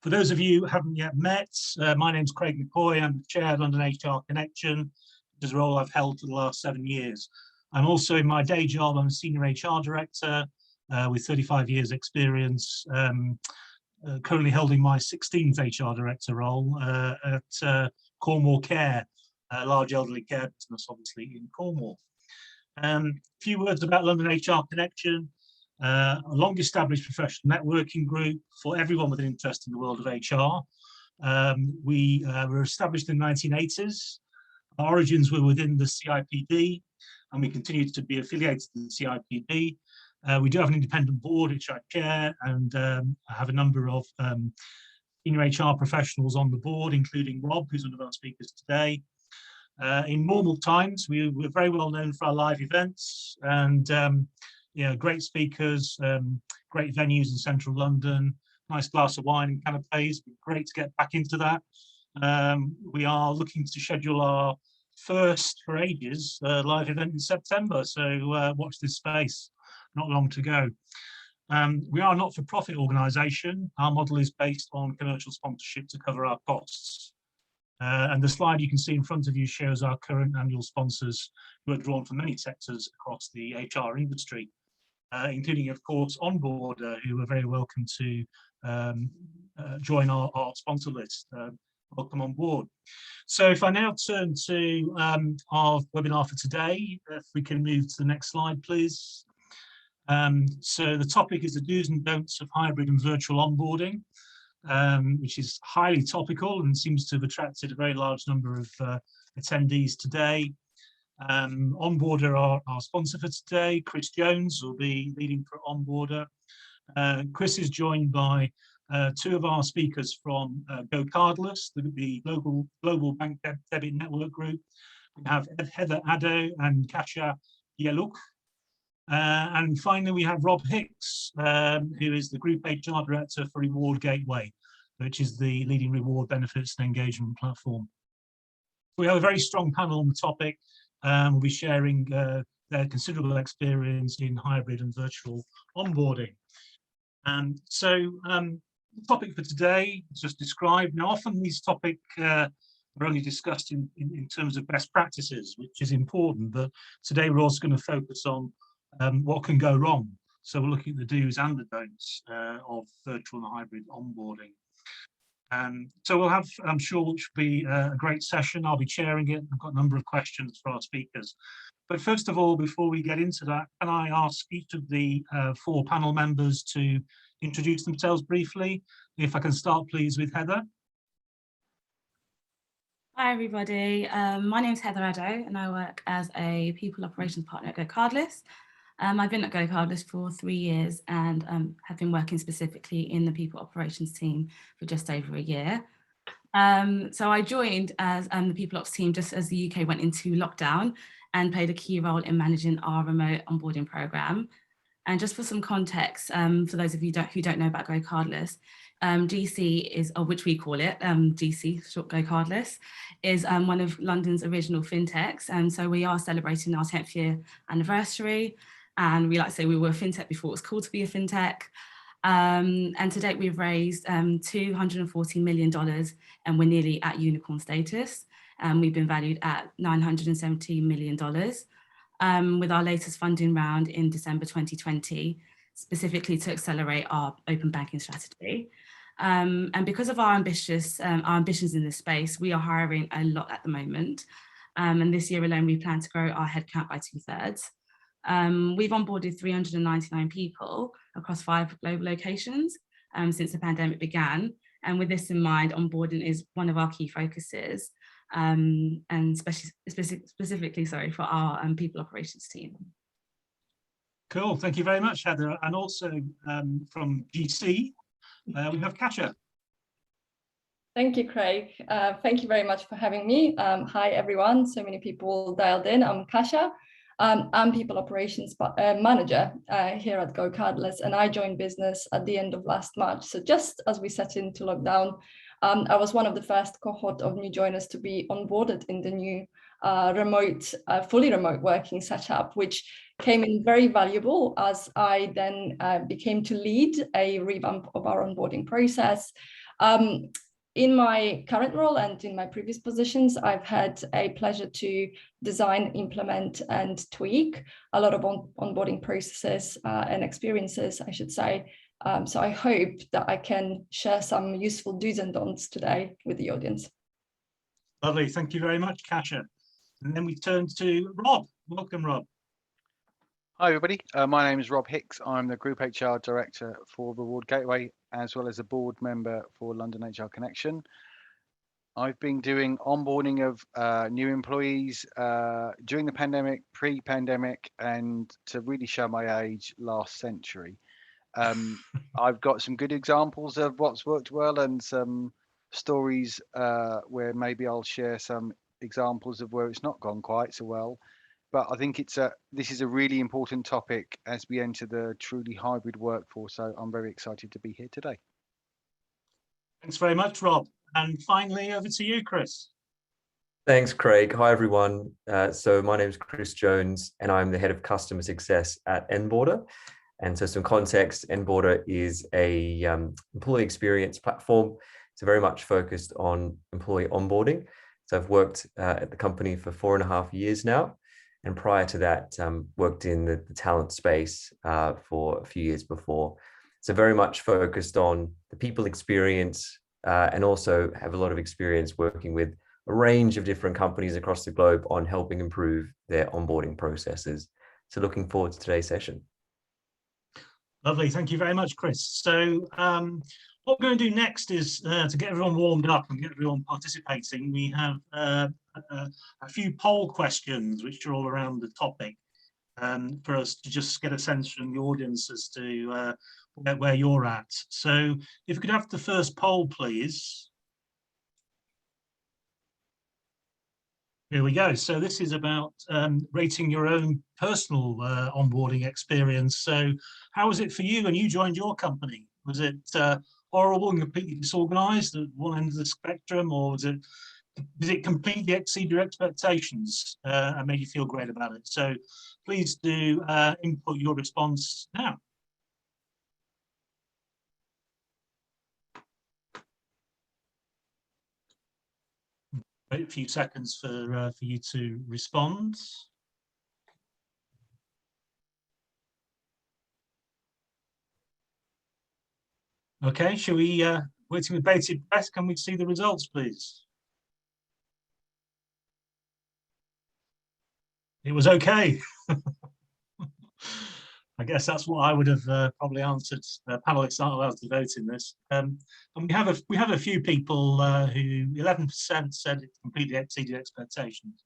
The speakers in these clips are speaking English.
For those of you who haven't yet met, my name's Craig McCoy. I'm the chair of London HR Connection, which is a role I've held for the last 7 years. I'm also, in my day job, I'm a senior HR director with 35 years experience, currently holding my 16th HR director role at Cornwall Care, a large elderly care business, obviously, in Cornwall. A few words about London HR Connection. A long-established professional networking group for everyone with an interest in the world of HR. We were established in the 1980s. Our origins were within the CIPD, and we continue to be affiliated to the CIPD. We do have an independent board, which I chair, and I have a number of senior HR professionals on the board, including Rob, who's one of our speakers today. In normal times, we're very well known for our live events and great speakers, great venues in central London, nice glass of wine and canapes. Great to get back into that. We are looking to schedule our first, for ages, live event in September, so watch this space, not long to go. We are a not-for-profit organisation. Our model is based on commercial sponsorship to cover our costs. And the slide you can see in front of you shows our current annual sponsors who are drawn from many sectors across the HR industry, including, of course, Onboarder, who are very welcome to join our sponsor list. Welcome on board. So if I now turn to our webinar for today, if we can move to the next slide, please. So the topic is the do's and don'ts of hybrid and virtual onboarding, which is highly topical and seems to have attracted a very large number of attendees today. Enboarder are our sponsor for today. Chris Jones will be leading for Enboarder. Chris is joined by two of our speakers from GoCardless, the global bank debit network group. We have Heather Addo and Kasia Yeluk. And finally, we have Rob Hicks, who is the Group HR Director for Reward Gateway, which is the leading reward benefits and engagement platform. We have a very strong panel on the topic. We'll be sharing their considerable experience in hybrid and virtual onboarding. So the topic for today is just described. Now, often these topics are only discussed in terms of best practices, which is important, but today we're also going to focus on what can go wrong. So we're looking at the do's and the don'ts of virtual and hybrid onboarding. So we'll have, I'm sure, which will be a great session. I'll be chairing it. I've got a number of questions for our speakers. But first of all, before we get into that, can I ask each of the 4 panel members to introduce themselves briefly? If I can start, please, with Heather. Hi, everybody. My name is Heather Addo, and I work as a People Operations Partner at GoCardless. I've been at GoCardless for 3 years and have been working specifically in the People Operations team for just over a year. So I joined as the People Ops team just as the UK went into lockdown and played a key role in managing our remote onboarding program. And just for some context, for those of you who don't know about GoCardless, GC is, or which we call it, GC, short GoCardless, is one of London's original fintechs. And so we are celebrating our 10th year anniversary. And we like to say we were a fintech before it was cool to be a fintech. And to date, we've raised $240 million and we're nearly at unicorn status. We've been valued at $970 million with our latest funding round in December 2020, specifically to accelerate our open banking strategy. And because of our ambitions in this space, we are hiring a lot at the moment. And this year alone, we plan to grow our headcount by 2/3. We've onboarded 399 people across 5 global locations since the pandemic began. And with this in mind, onboarding is one of our key focuses, and specifically, for our people operations team. Cool, thank you very much, Heather. And also from GC, we have Kasia. Thank you, Craig. Thank you very much for having me. Hi, everyone. So many people dialed in. I'm Kasia. I'm People Operations Manager here at GoCardless, and I joined business at the end of last March. So just as we set into lockdown, I was one of the first cohort of new joiners to be onboarded in the new fully remote working setup, which came in very valuable as I then became to lead a revamp of our onboarding process. In my current role and in my previous positions, I've had a pleasure to design, implement, and tweak a lot of onboarding processes and experiences, I should say. So I hope that I can share some useful do's and don'ts today with the audience. Lovely, thank you very much, Kasia. And then we turn to Rob. Welcome, Rob. Hi everybody, my name is Rob Hicks. I'm the Group HR Director for Reward Gateway, as well as a board member for London HR Connection. I've been doing onboarding of new employees during the pandemic, pre-pandemic, and to really show my age, last century. I've got some good examples of what's worked well and some stories where maybe I'll share some examples of where it's not gone quite so well. But I think this is a really important topic as we enter the truly hybrid workforce. So I'm very excited to be here today. Thanks very much, Rob. And finally, over to you, Chris. Thanks, Craig. Hi, everyone. So my name is Chris Jones, and I'm the head of customer success at Enboarder. And so some context, Enboarder is a employee experience platform. It's very much focused on employee onboarding. So I've worked at the company for 4.5 years now. And prior to that, worked in the talent space for a few years before. So very much focused on the people experience and also have a lot of experience working with a range of different companies across the globe on helping improve their onboarding processes. So looking forward to today's session. Lovely, thank you very much, Chris. So what we're going to do next is to get everyone warmed up and get everyone participating. We have a few poll questions which are all around the topic for us to just get a sense from the audience as to where you're at. So if we could have the first poll, please. Here we go. So this is about rating your own personal onboarding experience. So how was it for you when you joined your company? Was it horrible and completely disorganized at one end of the spectrum, or did it completely exceed your expectations and made you feel great about it? So please do input your response now. Wait a few seconds for you to respond. Okay, shall we, waiting with bated breath, can we see the results, please? It was okay. I guess that's what I would have probably answered. Panelists aren't allowed to vote in this. And we have a few people who 11% said it completely exceeded expectations.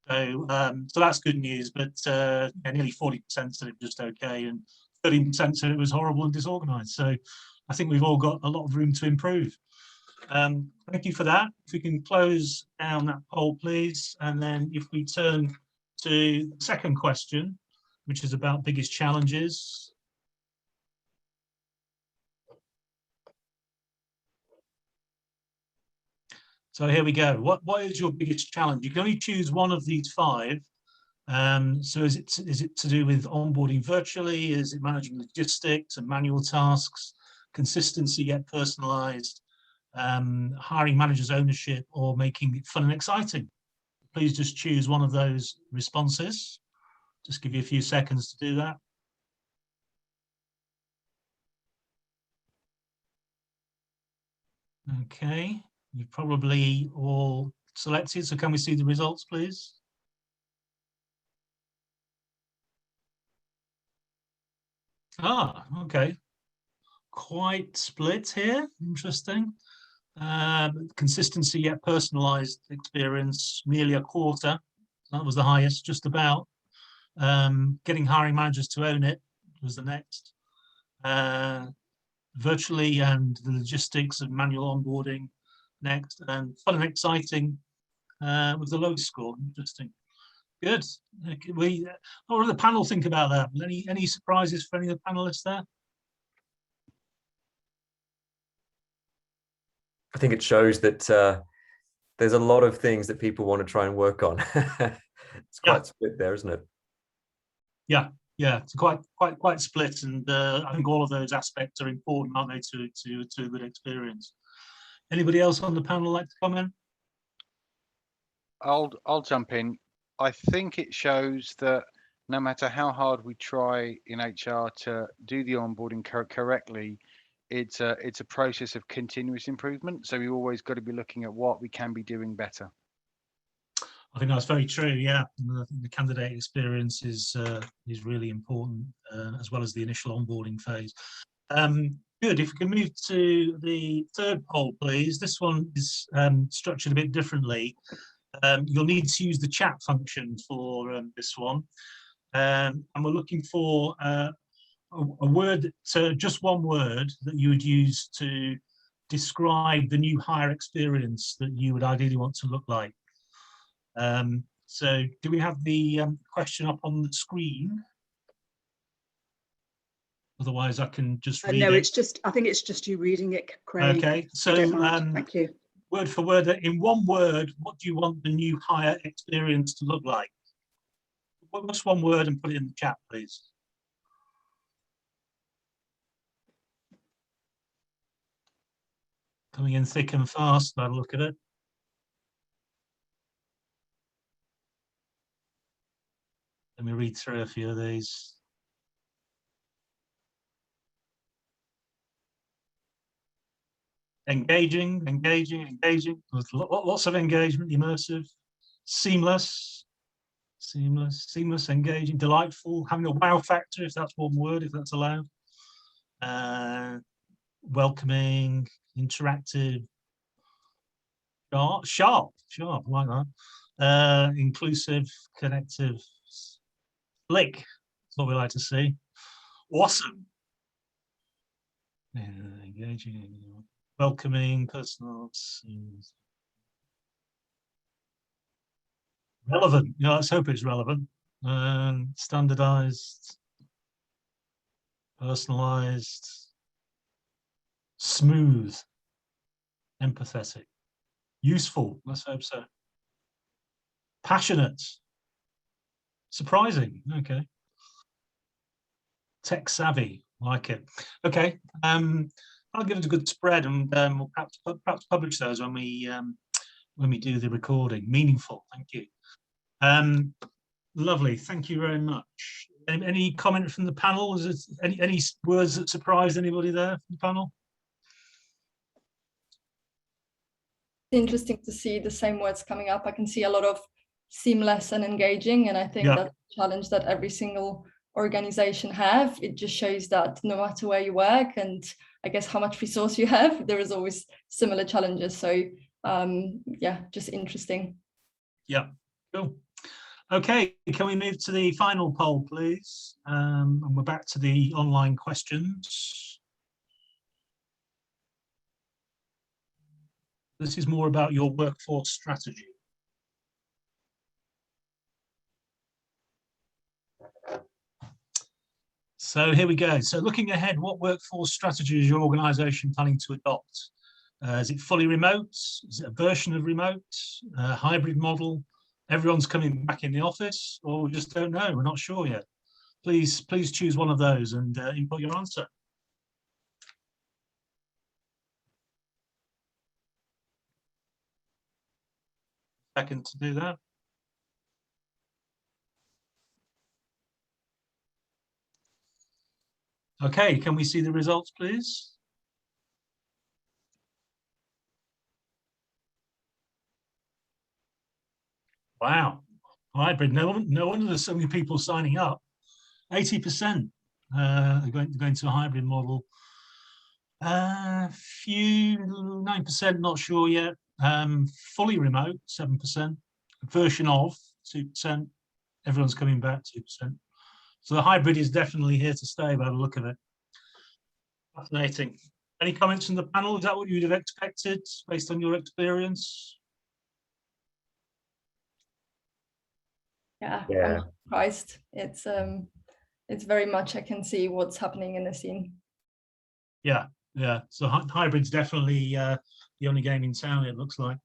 So so that's good news. But yeah, nearly 40% said it was just okay, and 13% said it was horrible and disorganized. So I think we've all got a lot of room to improve. Thank you for that. If we can close down that poll, please, and then if we turn to the second question, which is about biggest challenges. So here we go. What is your biggest challenge? You can only choose one of these 5. So is it to do with onboarding virtually? Is it managing logistics and manual tasks, consistency yet personalized, hiring managers' ownership, or making it fun and exciting? Please just choose one of those responses. Just give you a few seconds to do that. Okay, you've probably all selected, so can we see the results, please? Ah, okay. Quite split here, interesting. Consistency yet personalized experience, nearly a quarter. That was the highest, just about. Getting hiring managers to own it was the next. Virtually and the logistics of manual onboarding next, and fun and exciting was the lowest score. Interesting. Good. What do the panel think about that? Any surprises for any of the panelists there? I think it shows that there's a lot of things that people want to try and work on. It's quite split there, isn't it? Yeah, Yeah, it's quite split, and I think all of those aspects are important, aren't they, to a good experience. Anybody else on the panel like to comment? I'll jump in. I think it shows that no matter how hard we try in HR to do the onboarding correctly, it's a process of continuous improvement. So we always got to be looking at what we can be doing better. I think that's very true. Yeah, and I think the candidate experience is really important, as well as the initial onboarding phase. Good. If we can move to the third poll, please. This one is structured a bit differently. You'll need to use the chat function for this one, and we're looking for a word, so just one word that you would use to describe the new hire experience that you would ideally want to look like. So do we have the question up on the screen? Otherwise I can just read no, it. it's just, I think it's just you reading it, Craig. Okay, so thank you. Word for word, in one word, what do you want the new hire experience to look like? What's one word and put it in the chat, please. Coming in thick and fast by the look of it. Let me read through a few of these. Engaging. There's lots of engagement, immersive, seamless, engaging, delightful, having a wow factor, if that's one word, if that's allowed. Welcoming, interactive, sharp, I like that. Inclusive, connective, slick, that's what we like to see. Awesome. Engaging, welcoming, personal, relevant. Yeah, let's hope it's relevant. Standardized, personalized, smooth, empathetic, useful. Let's hope so. Passionate, surprising. Okay. Tech savvy, like it. Okay. I'll give it a good spread, and we'll perhaps publish those when we do the recording. Meaningful. Thank you. Lovely. Thank you very much. Any comment from the panel? Is it any words that surprised anybody there from the panel? Interesting to see the same words coming up. I can see a lot of seamless and engaging, and I think that's a challenge that every single organization have. It just shows that no matter where you work and I guess how much resource you have, there is always similar challenges. So yeah, just interesting. Yeah, cool. Okay, can we move to the final poll, please? And we're back to the online questions. This is more about your workforce strategy. So here we go. So looking ahead, what workforce strategy is your organisation planning to adopt? Is it fully remote? Is it a version of remote? A hybrid model? Everyone's coming back in the office, or we just don't know. We're not sure yet. Please choose one of those and input your answer. Second to do that. Okay, can we see the results, please? Wow, hybrid. No wonder there's so many people signing up. 80% are going to a hybrid model. 9% not sure yet. Fully remote, 7%. Version of, 2%. Everyone's coming back, 2%. So the hybrid is definitely here to stay by the look of it. Fascinating. Any comments from the panel? Is that what you'd have expected based on your experience? Yeah. I'm not surprised. It's very much I can see what's happening in the scene. Yeah. So hybrid's definitely the only game in town, it looks like.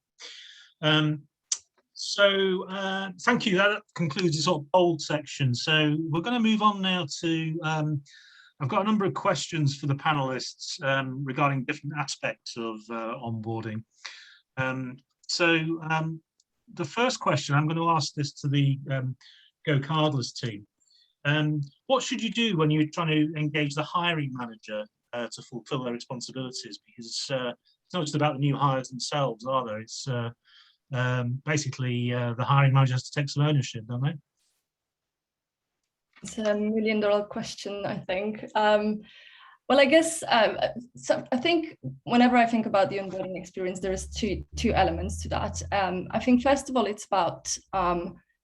So thank you. That concludes the sort of bold section. So we're going to move on now to, I've got a number of questions for the panelists regarding different aspects of onboarding. The first question, I'm going to ask this to the GoCardless team. What should you do when you're trying to engage the hiring manager to fulfill their responsibilities? Because it's not just about the new hires themselves, are there? It's basically the hiring manager has to take some ownership, don't they? It's a $1 million question, I think. Well, I guess, so I think whenever I think about the onboarding experience, there is two elements to that. I think, first of all, it's about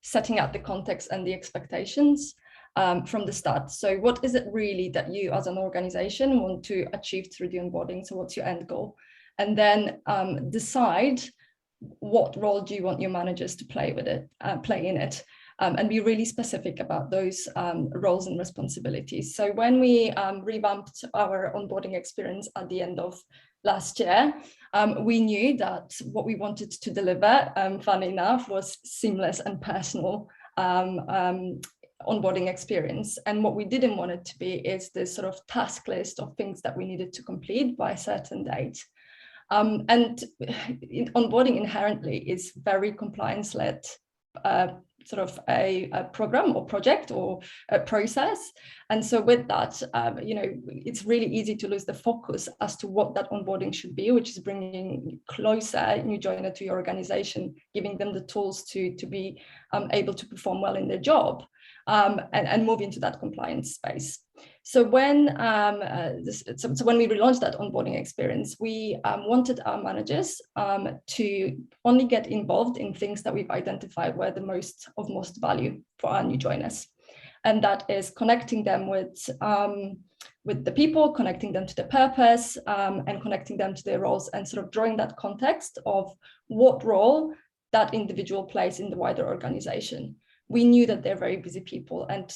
setting out the context and the expectations from the start. So what is it really that you as an organization want to achieve through the onboarding? So what's your end goal? And then decide what role do you want your managers to play in it, and be really specific about those roles and responsibilities. So when we revamped our onboarding experience at the end of last year, we knew that what we wanted to deliver, funny enough, was seamless and personal onboarding experience. And what we didn't want it to be is this sort of task list of things that we needed to complete by a certain date. And onboarding inherently is very compliance-led, sort of a program or project or a process. And so with that, it's really easy to lose the focus as to what that onboarding should be, which is bringing closer new joiner to your organization, giving them the tools to be able to perform well in their job, and move into that compliance space. So when when we relaunched that onboarding experience, we wanted our managers to only get involved in things that we've identified were the most value for our new joiners, and that is connecting them with the people, connecting them to the purpose, and connecting them to their roles, and sort of drawing that context of what role that individual plays in the wider organization. We knew that they're very busy people, and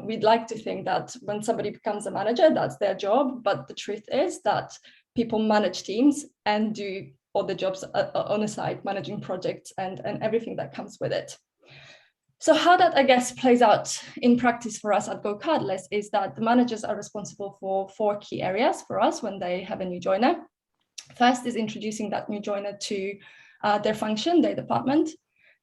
we'd like to think that when somebody becomes a manager, that's their job. But the truth is that people manage teams and do other jobs on the side, managing projects and everything that comes with it. So how that, I guess, plays out in practice for us at GoCardless is that the managers are responsible for 4 key areas for us when they have a new joiner. First is introducing that new joiner to their function, their department.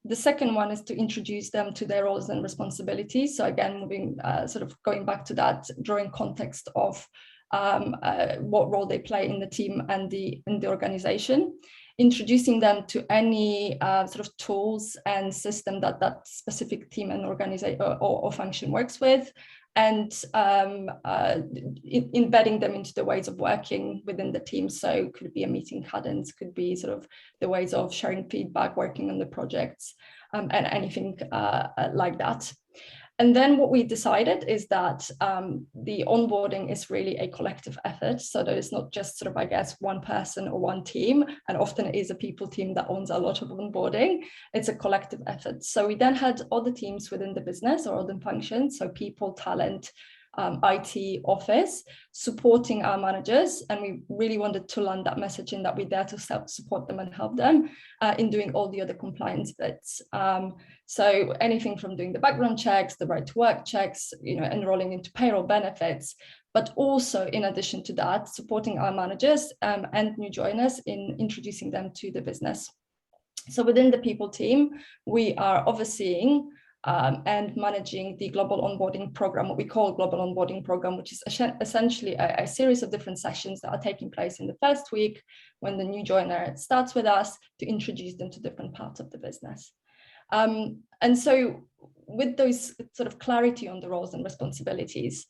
The second one is to introduce them to their roles and responsibilities. So again, moving, sort of going back to that, drawing context of what role they play in the team and in the organization, introducing them to any sort of tools and system that specific team and organization or function works with, and embedding them into the ways of working within the team. So could be a meeting cadence, could be sort of the ways of sharing feedback, working on the projects, and anything like that. And then what we decided is that the onboarding is really a collective effort. So there is not just sort of, I guess, one person or one team, and often it is a people team that owns a lot of onboarding. It's a collective effort. So we then had other teams within the business or other functions, so people, talent, IT, office, supporting our managers. And we really wanted to land that message in that we're there to support them and help them in doing all the other compliance bits. So anything from doing the background checks, the right to work checks, enrolling into payroll benefits, but also in addition to that, supporting our managers and new joiners in introducing them to the business. So within the people team, we are overseeing and managing the global onboarding program, what we call global onboarding program, which is essentially a series of different sessions that are taking place in the first week when the new joiner starts with us to introduce them to different parts of the business. And so with those sort of clarity on the roles and responsibilities,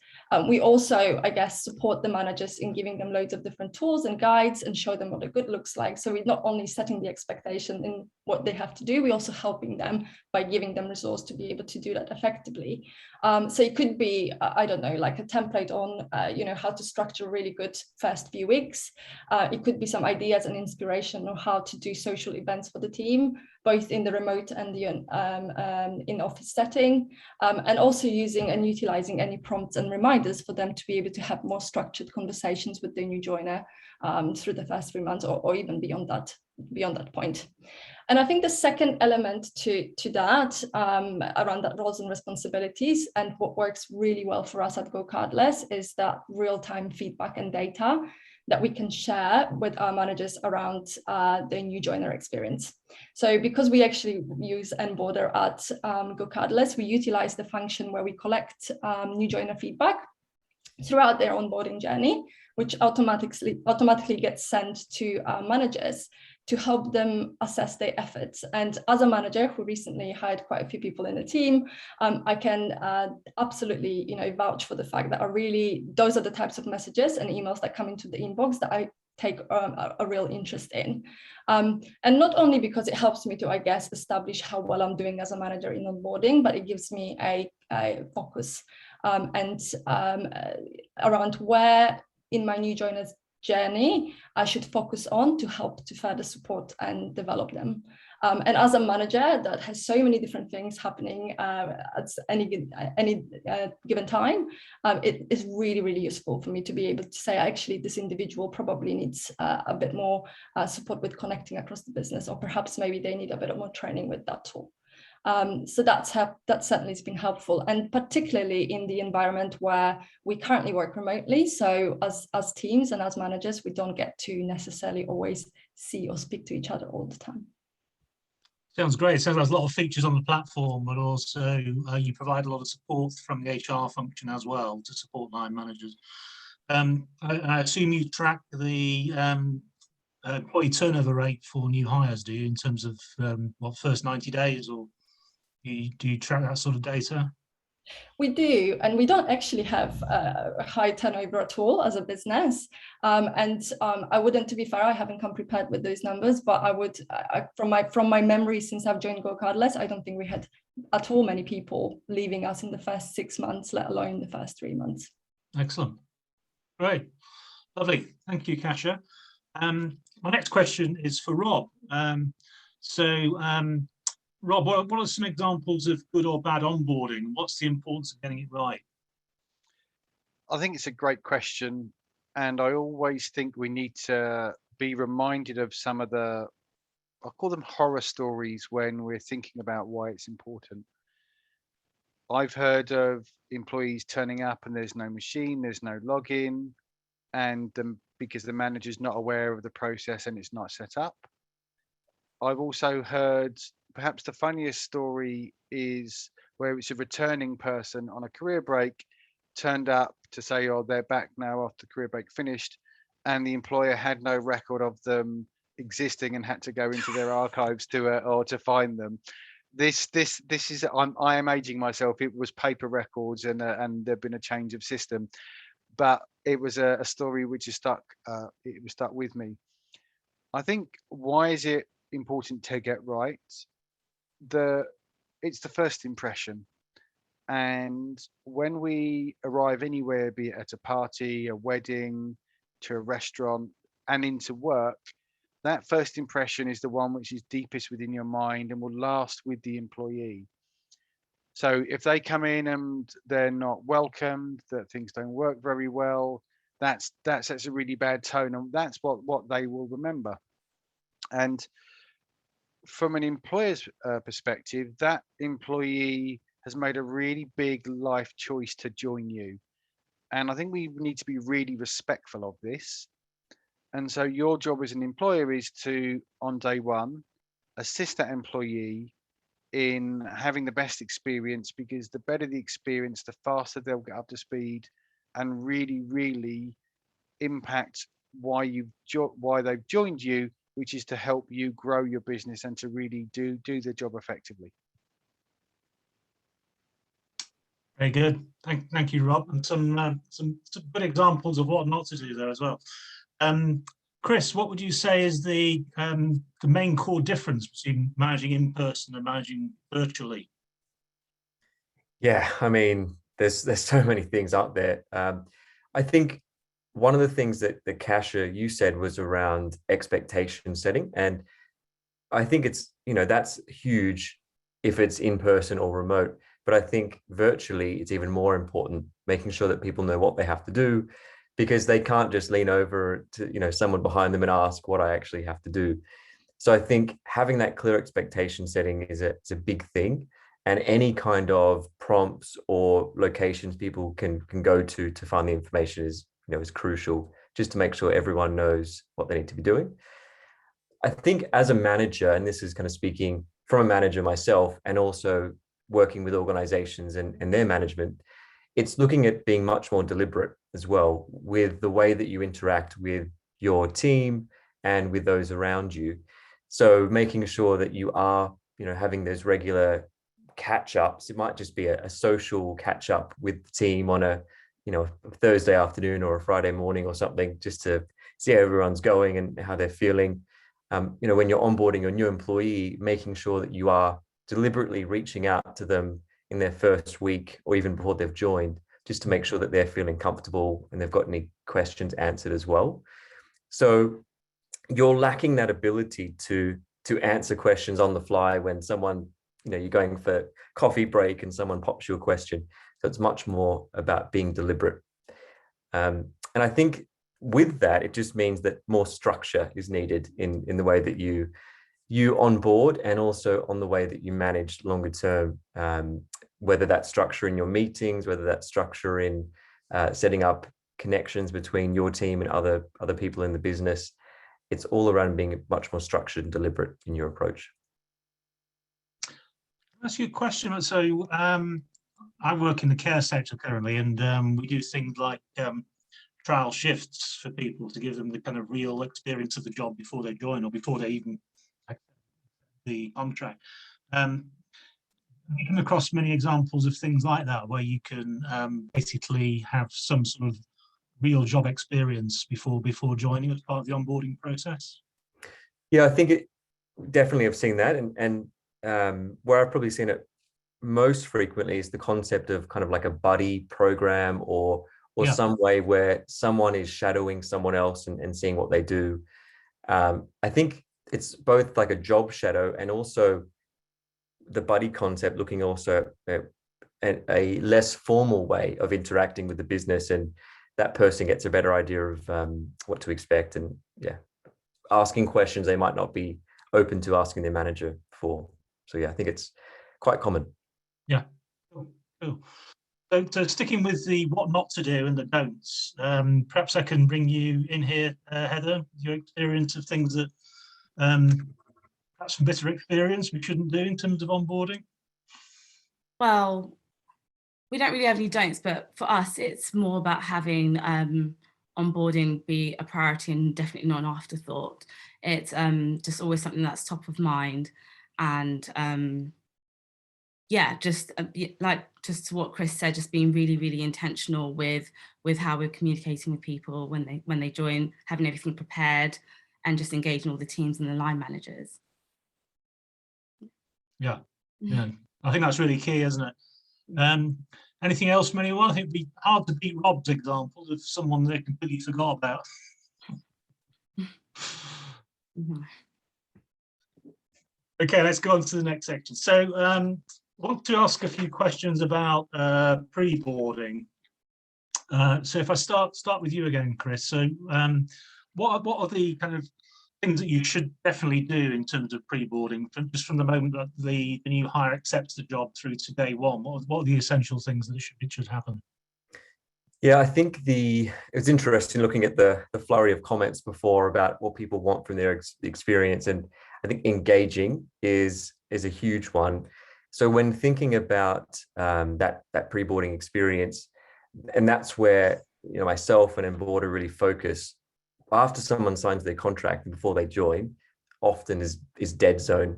we also, I guess, support the managers in giving them loads of different tools and guides and show them what a good looks like. So we're not only setting the expectation in what they have to do, we're also helping them by giving them resource to be able to do that effectively. So it could be, I don't know, like a template on, how to structure a really good first few weeks. It could be some ideas and inspiration on how to do social events for the team, both in the remote and the in office setting, and also using and utilizing any prompts and reminders for them to be able to have more structured conversations with the new joiner through the first 3 months, or even beyond that point. And I think the second element to that, around that roles and responsibilities, and what works really well for us at GoCardless, is that real-time feedback and data that we can share with our managers around the new joiner experience. So because we actually use Enboarder at GoCardless, we utilize the function where we collect new joiner feedback throughout their onboarding journey, which automatically gets sent to our managers to help them assess their efforts. And as a manager who recently hired quite a few people in the team, I can absolutely, vouch for the fact that those are the types of messages and emails that come into the inbox that I take a real interest in. And not only because it helps me to, I guess, establish how well I'm doing as a manager in onboarding, but it gives me a focus around where in my new joiners journey I should focus on to help to further support and develop them. And as a manager that has so many different things happening at any given time, it is really, really useful for me to be able to say, actually, this individual probably needs a bit more support with connecting across the business, or perhaps maybe they need a bit more training with that tool. So that certainly has been helpful, and particularly in the environment where we currently work remotely. So as teams and as managers, we don't get to necessarily always see or speak to each other all the time. Sounds great. Sounds like there's a lot of features on the platform, but also you provide a lot of support from the HR function as well to support line managers. I assume you track the employee turnover rate for new hires, do you, in terms of first 90 days, or do you track that sort of data? We do, and we don't actually have a high turnover at all as a business. I wouldn't, to be fair, I haven't come prepared with those numbers, but I would, from my memory since I've joined GoCardless, I don't think we had at all many people leaving us in the first 6 months, let alone the first 3 months. Excellent. Great. Lovely. Thank you, Kasia. My next question is for Rob. Rob, what are some examples of good or bad onboarding? What's the importance of getting it right? I think it's a great question, and I always think we need to be reminded of some of the, I'll call them horror stories, when we're thinking about why it's important. I've heard of employees turning up and there's no machine, there's no login, and because the manager's not aware of the process and it's not set up. I've also heard, perhaps the funniest story is where it's a returning person on a career break turned up to say, oh, they're back now after the career break finished, and the employer had no record of them existing and had to go into their archives to find them. This is, I am aging myself. It was paper records, and there'd been a change of system, but it was a story which is stuck. It was stuck with me. I think, why is it important to get right? It's the first impression, and when we arrive anywhere, be it at a party, a wedding, to a restaurant, and into work, that first impression is the one which is deepest within your mind and will last with the employee. So if they come in and they're not welcomed, that things don't work very well, that's a really bad tone, and that's what they will remember. And from an employer's perspective, that employee has made a really big life choice to join you. And I think we need to be really respectful of this. And so your job as an employer is to, on day one, assist that employee in having the best experience, because the better the experience, the faster they'll get up to speed and really, really impact why they've joined you, which is to help you grow your business and to really do the job effectively. Very good. Thank you, Rob, and some good examples of what not to do there as well. Chris, what would you say is the main core difference between managing in person and managing virtually? Yeah, I mean, there's so many things out there. I think one of the things that Kasia, you said, was around expectation setting, and I think it's, that's huge if it's in person or remote. But I think virtually it's even more important, making sure that people know what they have to do, because they can't just lean over to someone behind them and ask what I actually have to do. So I think having that clear expectation setting is a big thing, and any kind of prompts or locations people can go to find the information is crucial, just to make sure everyone knows what they need to be doing. I think as a manager, and this is kind of speaking from a manager myself and also working with organizations and their management, it's looking at being much more deliberate as well with the way that you interact with your team and with those around you. So making sure that you are, having those regular catch-ups. It might just be a social catch-up with the team on a Thursday afternoon or a Friday morning or something, just to see how everyone's going and how they're feeling. When you're onboarding a new employee, making sure that you are deliberately reaching out to them in their first week or even before they've joined, just to make sure that they're feeling comfortable and they've got any questions answered as well. So you're lacking that ability to answer questions on the fly when someone, you're going for coffee break and someone pops you a question. So it's much more about being deliberate. And I think with that, it just means that more structure is needed in the way that you onboard, and also on the way that you manage longer term, whether that's structure in your meetings, whether that's structure in setting up connections between your team and other people in the business. It's all around being much more structured and deliberate in your approach. I'll ask you a question. So I work in the care sector currently, and we do things like trial shifts for people to give them the kind of real experience of the job before they join or before they even accept the contract. I've come across many examples of things like that, where you can basically have some sort of real job experience before joining as part of the onboarding process. Yeah, I think it definitely have seen that, and where I've probably seen it most frequently is the concept of kind of like a buddy program or some way where someone is shadowing someone else and seeing what they do. I think it's both like a job shadow and also the buddy concept, looking also at a less formal way of interacting with the business, and that person gets a better idea of what to expect, and asking questions they might not be open to asking their manager for. So I think it's quite common. Yeah, cool. So sticking with the what not to do and the don'ts, perhaps I can bring you in here, Heather, your experience of things that perhaps some bitter experience we shouldn't do in terms of onboarding. Well, we don't really have any don'ts, but for us, it's more about having onboarding be a priority and definitely not an afterthought. It's just always something that's top of mind, and just to what Chris said, just being really, really intentional with how we're communicating with people when they join, having everything prepared, and just engaging all the teams and the line managers. Yeah, I think that's really key, isn't it? Anything else from anyone? I think it'd be hard to beat Rob's example of someone they completely forgot about. Okay, let's go on to the next section. So I want to ask a few questions about pre-boarding. So if I start with you again, Chris. So what are the kind of things that you should definitely do in terms of pre-boarding, just from the moment that the new hire accepts the job through to day one? What are the essential things that should happen? Yeah, I think it's interesting looking at the flurry of comments before about what people want from their experience, and I think engaging is a huge one. So when thinking about that pre-boarding experience, and that's where myself and Enboarder really focus. After someone signs their contract and before they join, often is dead zone.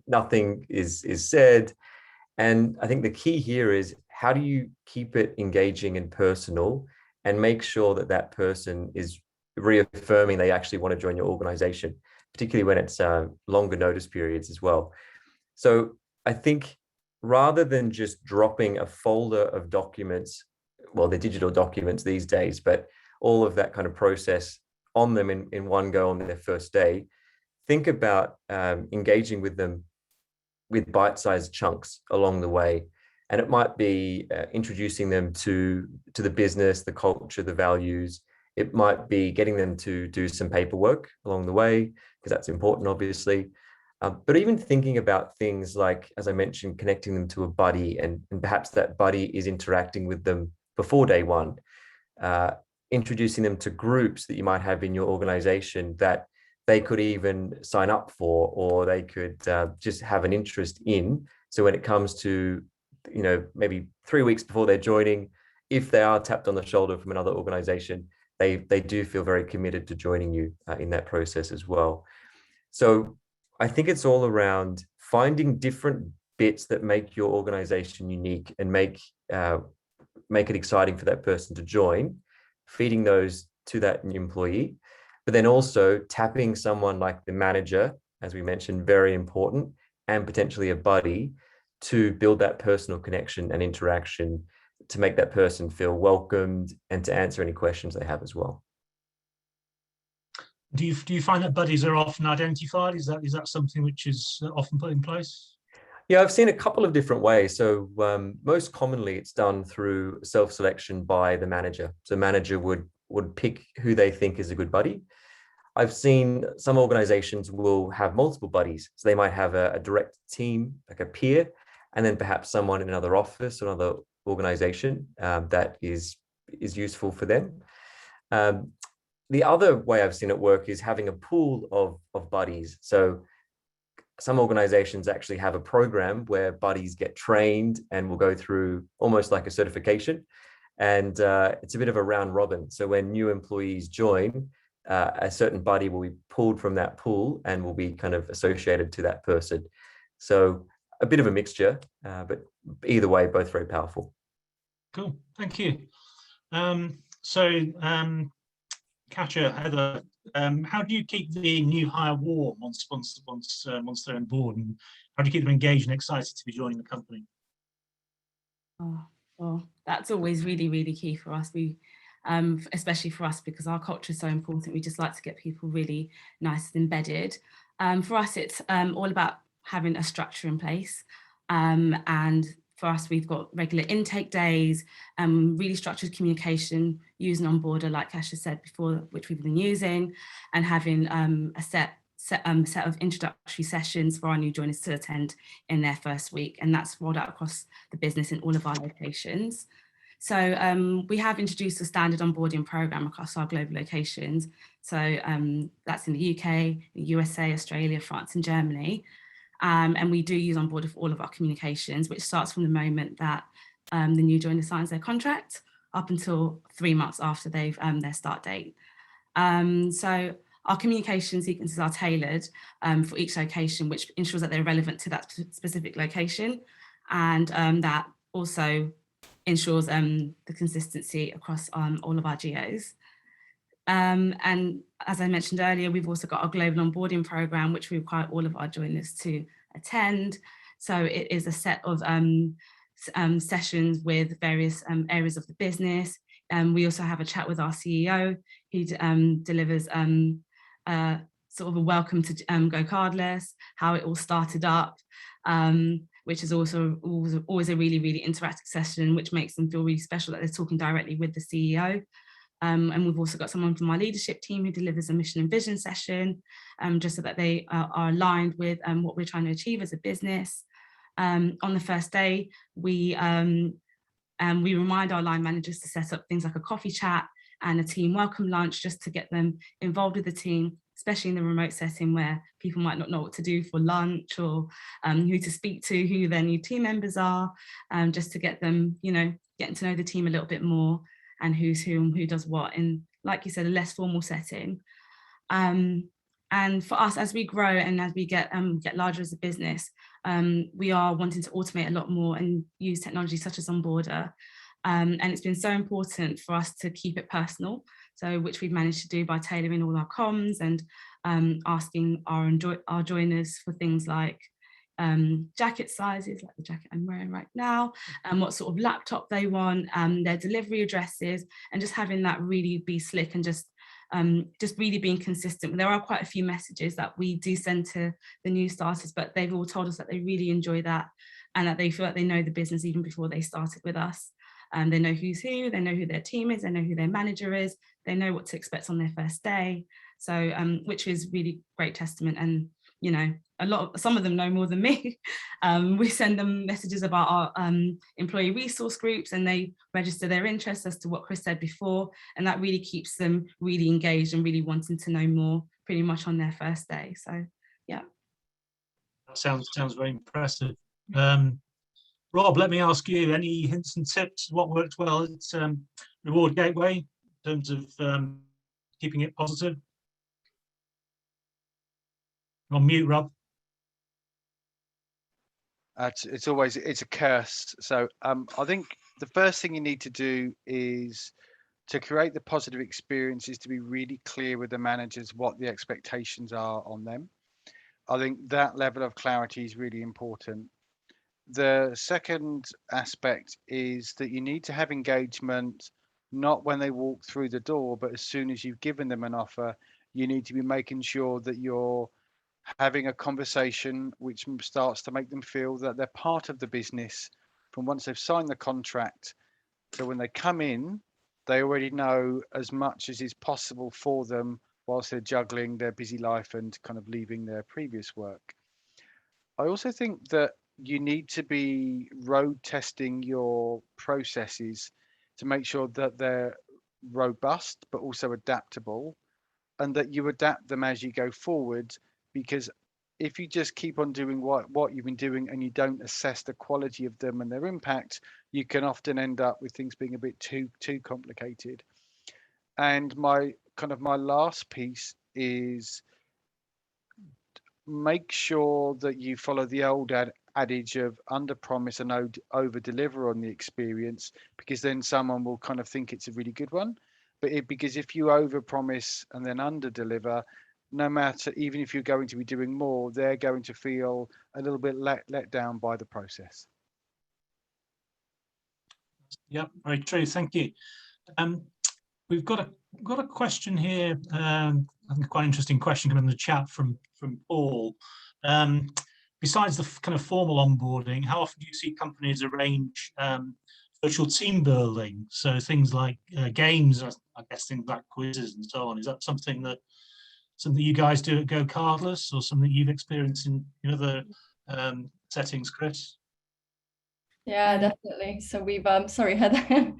Nothing is said. And I think the key here is, how do you keep it engaging and personal, and make sure that person is reaffirming they actually want to join your organization, particularly when it's longer notice periods as well. So I think rather than just dropping a folder of documents, well, they're digital documents these days, but all of that kind of process on them in one go on their first day, think about engaging with them with bite-sized chunks along the way. And it might be introducing them to the business, the culture, the values. It might be getting them to do some paperwork along the way, because that's important, obviously. But even thinking about things like, as I mentioned, connecting them to a buddy, and perhaps that buddy is interacting with them before day one, introducing them to groups that you might have in your organization that they could even sign up for, or they could just have an interest in. So when it comes to, maybe 3 weeks before they're joining, if they are tapped on the shoulder from another organization, they do feel very committed to joining you in that process as well. So I think it's all around finding different bits that make your organization unique and make it exciting for that person to join, feeding those to that new employee, but then also tapping someone like the manager, as we mentioned, very important, and potentially a buddy, to build that personal connection and interaction, to make that person feel welcomed and to answer any questions they have as well. Do you find that buddies are often identified? Is that something which is often put in place? Yeah, I've seen a couple of different ways. So most commonly it's done through self-selection by the manager. So the manager would pick who they think is a good buddy. I've seen some organizations will have multiple buddies. So they might have a direct team, like a peer, and then perhaps someone in another office or another organization that is useful for them. The other way I've seen it work is having a pool of buddies. So some organizations actually have a program where buddies get trained and will go through almost like a certification. And it's a bit of a round robin. So when new employees join, a certain buddy will be pulled from that pool and will be kind of associated to that person. So a bit of a mixture, but either way, both very powerful. Cool, thank you. Katja, Heather, how do you keep the new hire warm once they're on board, and how do you keep them engaged and excited to be joining the company? Oh, well, that's always really, really key for us. We, especially for us, because our culture is so important. We just like to get people really nice and embedded. For us, it's all about having a structure in place, and for us, we've got regular intake days, really structured communication, using Onboarder, like Kasia said before, which we've been using, and having a set of introductory sessions for our new joiners to attend in their first week. And that's rolled out across the business in all of our locations. So we have introduced a standard onboarding program across our global locations. So that's in the UK, the USA, Australia, France, and Germany. And we do use Onboarder for all of our communications, which starts from the moment that the new joiner signs their contract up until 3 months after they've their start date. So our communication sequences are tailored for each location, which ensures that they're relevant to that specific location, and that also ensures the consistency across all of our geos. And as I mentioned earlier, we've also got our global onboarding program, which we require all of our joiners to attend. So it is a set of sessions with various areas of the business. We also have a chat with our CEO. He delivers sort of a welcome to GoCardless, how it all started up, which is also always a really, really interactive session, which makes them feel really special that they're talking directly with the CEO. And we've also got someone from our leadership team who delivers a mission and vision session, just so that they are aligned with what we're trying to achieve as a business. On the first day, we remind our line managers to set up things like a coffee chat and a team welcome lunch, just to get them involved with the team, especially in the remote setting where people might not know what to do for lunch, or who to speak to, who their new team members are, just to get them, getting to know the team a little bit more, and who's who and who does what in, like you said, a less formal setting. And for us, as we grow and as we get larger as a business, we are wanting to automate a lot more and use technology such as Onboarder. And it's been so important for us to keep it personal, so which we've managed to do by tailoring all our comms and asking our joiners for things like jacket sizes, like the jacket I'm wearing right now, and what sort of laptop they want, their delivery addresses, and just having that really be slick and just just really being consistent. There are quite a few messages that we do send to the new starters, but they've all told us that they really enjoy that and that they feel like they know the business even before they started with us. They know who's who, they know who their team is, they know who their manager is, they know what to expect on their first day. So, which is really great testament. And, you know, some of them know more than me. We send them messages about our employee resource groups, and they register their interest as to what Chris said before. And that really keeps them really engaged and really wanting to know more pretty much on their first day. So, yeah. That sounds very impressive. Rob, let me ask you, any hints and tips, what worked well at Reward Gateway in terms of keeping it positive? You're on mute, Rob. It's a curse. So I think the first thing you need to do is to create the positive experiences, to be really clear with the managers what the expectations are on them. I think that level of clarity is really important. The second aspect is that you need to have engagement, not when they walk through the door, but as soon as you've given them an offer, you need to be making sure that you're having a conversation which starts to make them feel that they're part of the business from once they've signed the contract. So when they come in, they already know as much as is possible for them whilst they're juggling their busy life and kind of leaving their previous work. I also think that you need to be road testing your processes to make sure that they're robust but also adaptable, and that you adapt them as you go forward. Because if you just keep on doing what you've been doing and you don't assess the quality of them and their impact, you can often end up with things being a bit too complicated. And my last piece is make sure that you follow the old adage of under promise and over deliver on the experience, because then someone will kind of think it's a really good one. Because if you over promise and then under deliver, no matter, even if you're going to be doing more, they're going to feel a little bit let down by the process. Yep, very true. Thank you. We've got a question here. I think quite an interesting question coming in the chat from Paul. Besides the kind of formal onboarding, how often do you see companies arrange virtual team building? So things like games, I guess things like quizzes and so on. Is that something you guys do at GoCardless, or something you've experienced in other settings, Chris? Yeah, definitely. So we've sorry, Heather.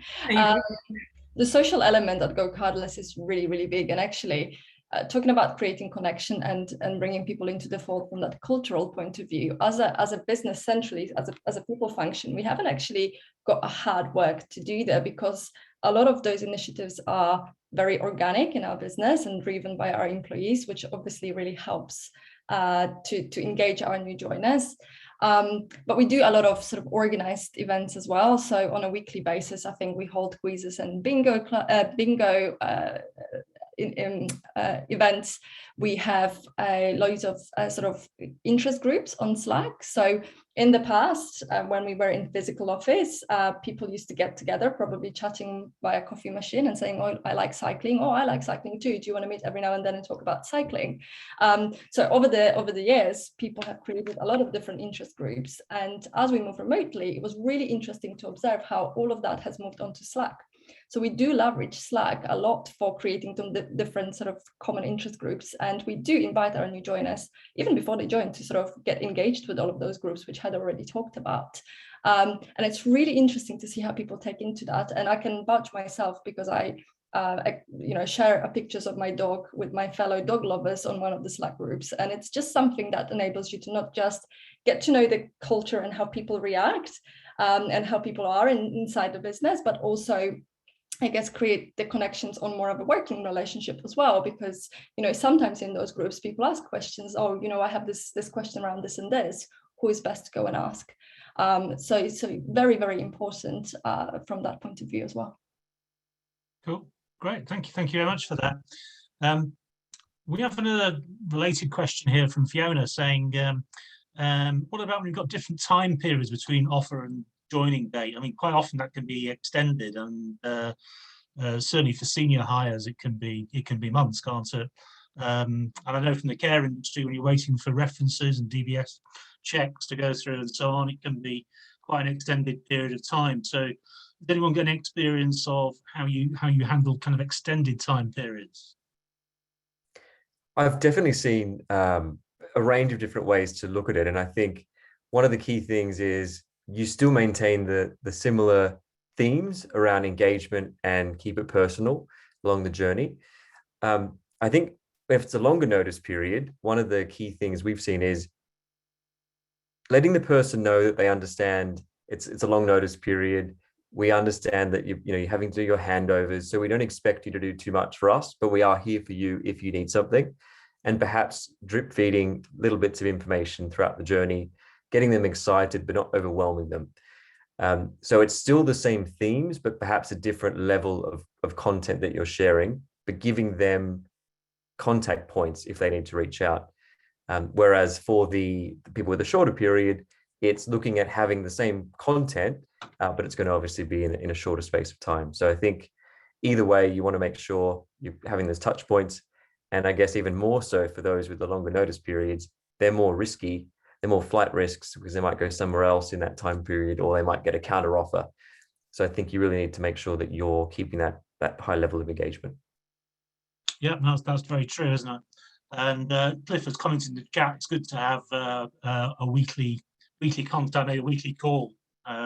The social element at GoCardless is really, really big. And actually, talking about creating connection and bringing people into the fold from that cultural point of view, as a business centrally, as a people function, we haven't actually got a hard work to do there, because a lot of those initiatives are very organic in our business and driven by our employees, which obviously really helps to engage our new joiners. But we do a lot of sort of organized events as well. So on a weekly basis, I think we hold quizzes and bingo events. We have loads of sort of interest groups on Slack. So in the past, when we were in physical office, people used to get together, probably chatting by a coffee machine and saying, oh, I like cycling. Oh, I like cycling too. Do you want to meet every now and then and talk about cycling? So over the years, people have created a lot of different interest groups. And as we move remotely, it was really interesting to observe how all of that has moved onto Slack. So we do leverage Slack a lot for creating different sort of common interest groups. And we do invite our new joiners, even before they join, to sort of get engaged with all of those groups, which had already talked about. And it's really interesting to see how people take into that. And I can vouch myself, because I share pictures of my dog with my fellow dog lovers on one of the Slack groups. And it's just something that enables you to not just get to know the culture and how people react and how people are inside the business, but also, I guess, create the connections on more of a working relationship as well, because, sometimes in those groups, people ask questions. Oh, I have this question around this and this. Who is best to go and ask? So it's very, very important from that point of view as well. Cool, great, thank you very much for that. We have another related question here from Fiona saying, what about when you've got different time periods between offer and joining date? I mean, quite often that can be extended, and certainly for senior hires, it can be months, can't it? And I know from the care industry, when you're waiting for references and DBS checks to go through and so on, it can be quite an extended period of time. So did anyone get an experience of how you handle kind of extended time periods? I've definitely seen a range of different ways to look at it. And I think one of the key things is you still maintain the similar themes around engagement and keep it personal along the journey. I think if it's a longer notice period, one of the key things we've seen is letting the person know that they understand it's a long notice period. We understand that you're having to do your handovers, so we don't expect you to do too much for us, but we are here for you if you need something. And perhaps drip feeding little bits of information throughout the journey, getting them excited, but not overwhelming them. So it's still the same themes, but perhaps a different level of content that you're sharing, but giving them contact points if they need to reach out. Whereas for the people with a shorter period, it's looking at having the same content, but it's going to obviously be in a shorter space of time. So I think either way, you want to make sure you're having those touch points. And I guess even more so for those with the longer notice periods, they're more risky, they're more flight risks because they might go somewhere else in that time period, or they might get a counter offer. So I think you really need to make sure that you're keeping that high level of engagement. Yeah, that's very true, isn't it? And Cliff has commented in the chat, it's good to have a weekly contact, a weekly call,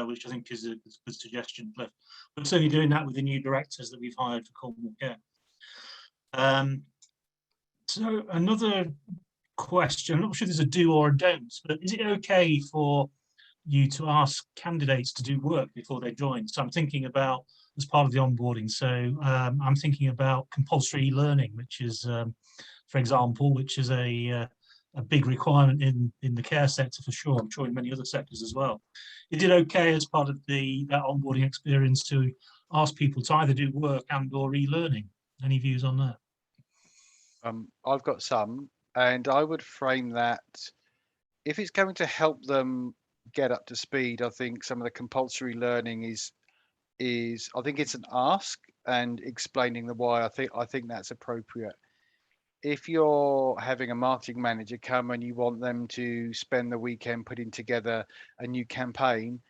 which I think is a good suggestion, Cliff. We're certainly doing that with the new directors that we've hired for Cornwall Care. So another question, I'm not sure there's a do or a don't, but is it okay for you to ask candidates to do work before they join? So I'm thinking about, as part of the onboarding, so I'm thinking about compulsory learning, which is, for example, which is a big requirement in the care sector for sure. I'm sure in many other sectors as well. Is it okay as part of that onboarding experience to ask people to either do work and or e-learning? Any views on that? I've got some, and I would frame that if it's going to help them get up to speed. I think some of the compulsory learning is I think it's an ask, and explaining the why. I think that's appropriate. If you're having a marketing manager come and you want them to spend the weekend putting together a new campaign,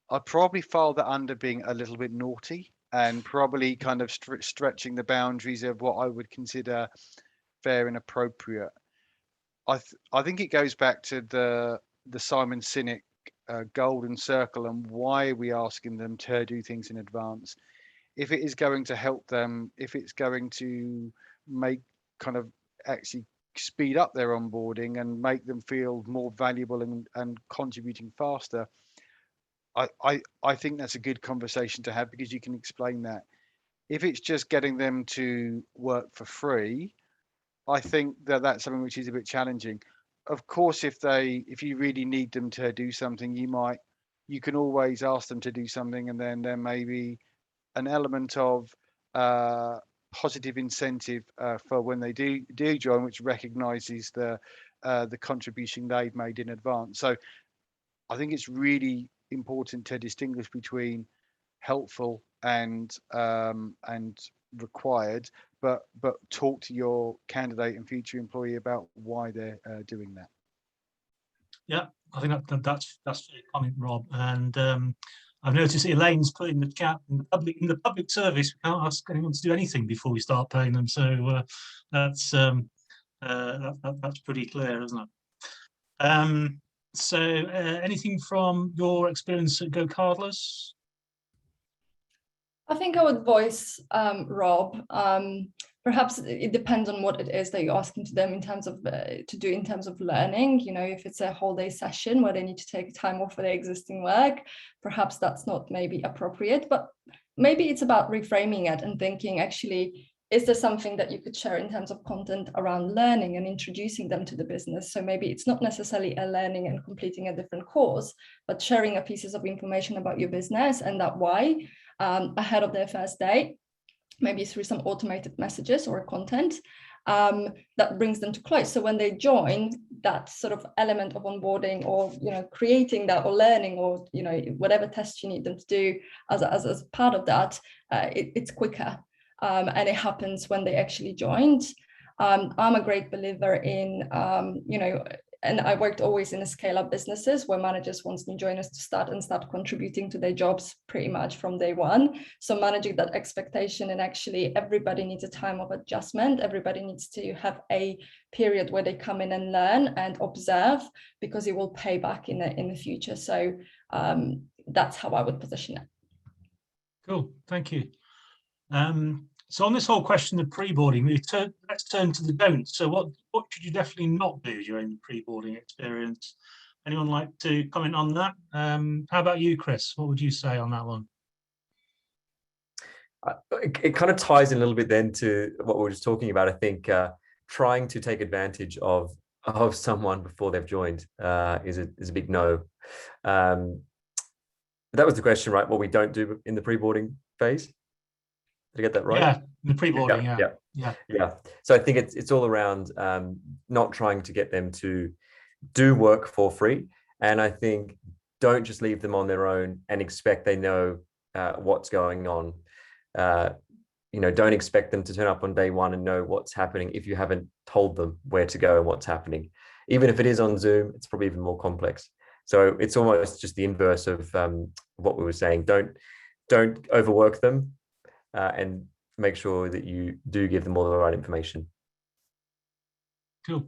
I'd probably file that under being a little bit naughty and probably kind of stretching the boundaries of what I would consider fair and appropriate. I think it goes back to the Simon Sinek golden circle, and why are we asking them to do things in advance? If it is going to help them, if it's going to make kind of actually speed up their onboarding and make them feel more valuable and contributing faster, I think that's a good conversation to have, because you can explain that. If it's just getting them to work for free, I think that's something which is a bit challenging. Of course, if you really need them to do something, you can always ask them to do something, and then there may be an element of positive incentive for when they do join, which recognises the contribution they've made in advance. So I think it's really important to distinguish between helpful and required, but talk to your candidate and future employee about why they're doing that. Yeah, I think that's a comment, Rob. And I've noticed Elaine's put in the chat, in the public service, we can't ask anyone to do anything before we start paying them. So that's pretty clear, isn't it? So anything from your experience at GoCardless? I think I would voice Rob. Perhaps it depends on what it is that you're asking to them in terms of in terms of learning. You know, if it's a whole day session where they need to take time off for their existing work, perhaps that's not maybe appropriate. But maybe it's about reframing it and thinking, actually, is there something that you could share in terms of content around learning and introducing them to the business? So maybe it's not necessarily a learning and completing a different course, but sharing a pieces of information about your business and that why ahead of their first day, maybe through some automated messages or content that brings them to close. So when they join, that sort of element of onboarding or, you know, creating that or learning or, you know, whatever test you need them to do as part of that, it's quicker. and it happens when they actually joined. I'm a great believer in, and I worked always in scale-up businesses where managers want new joiners to start contributing to their jobs pretty much from day one. So managing that expectation, and actually everybody needs a time of adjustment. Everybody needs to have a period where they come in and learn and observe, because it will pay back in the future. So that's how I would position it. Cool, thank you. So on this whole question of pre-boarding, let's turn to the don'ts. So what should you definitely not do during the pre-boarding experience? Anyone like to comment on that? How about you, Chris? What would you say on that one? It kind of ties in a little bit then to what we were just talking about. I think trying to take advantage of someone before they've joined is a big no. That was the question, right? What we don't do in the pre-boarding phase. Did I get that right? Yeah, the pre-boarding, yeah. So I think it's all around not trying to get them to do work for free. And I think don't just leave them on their own and expect they know what's going on. Don't expect them to turn up on day one and know what's happening if you haven't told them where to go and what's happening. Even if it is on Zoom, it's probably even more complex. So it's almost just the inverse of what we were saying. Don't overwork them. And make sure that you do give them all the right information. Cool.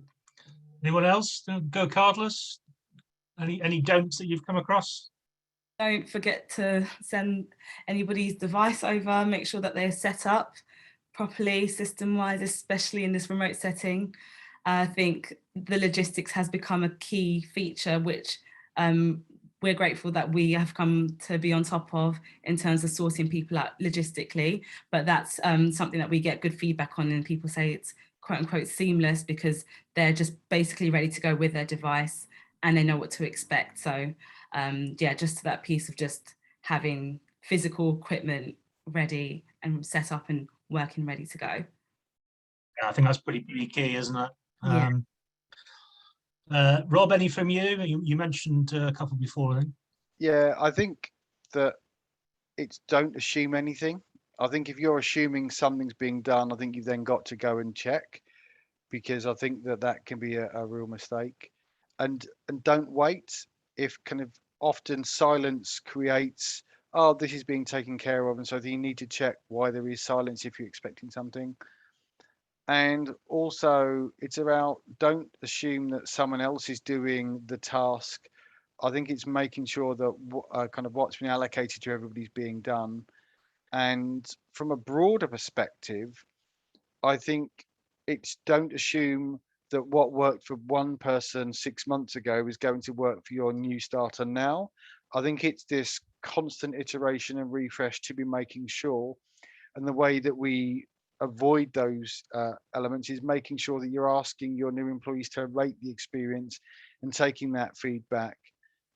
Anyone else? GoCardless? Any don'ts that you've come across? Don't forget to send anybody's device over. Make sure that they're set up properly, system-wise, especially in this remote setting. I think the logistics has become a key feature, which we're grateful that we have come to be on top of in terms of sourcing people out logistically, but that's something that we get good feedback on, and people say it's quote unquote seamless because they're just basically ready to go with their device and they know what to expect. So just that piece of just having physical equipment ready and set up and working ready to go. Yeah, I think that's pretty key, isn't it? Yeah. Rob, any from you? You mentioned a couple before, I think. Yeah, I think that it's don't assume anything. I think if you're assuming something's being done, I think you've then got to go and check, because I think that can be a real mistake. And don't wait. If kind of often silence creates, oh, this is being taken care of, and so you need to check why there is silence if you're expecting something. And also, it's about don't assume that someone else is doing the task. I think it's making sure that kind of what's been allocated to everybody's being done. And from a broader perspective, I think it's don't assume that what worked for one person 6 months ago is going to work for your new starter now. I think it's this constant iteration and refresh to be making sure. And the way that we avoid those elements is making sure that you're asking your new employees to rate the experience and taking that feedback.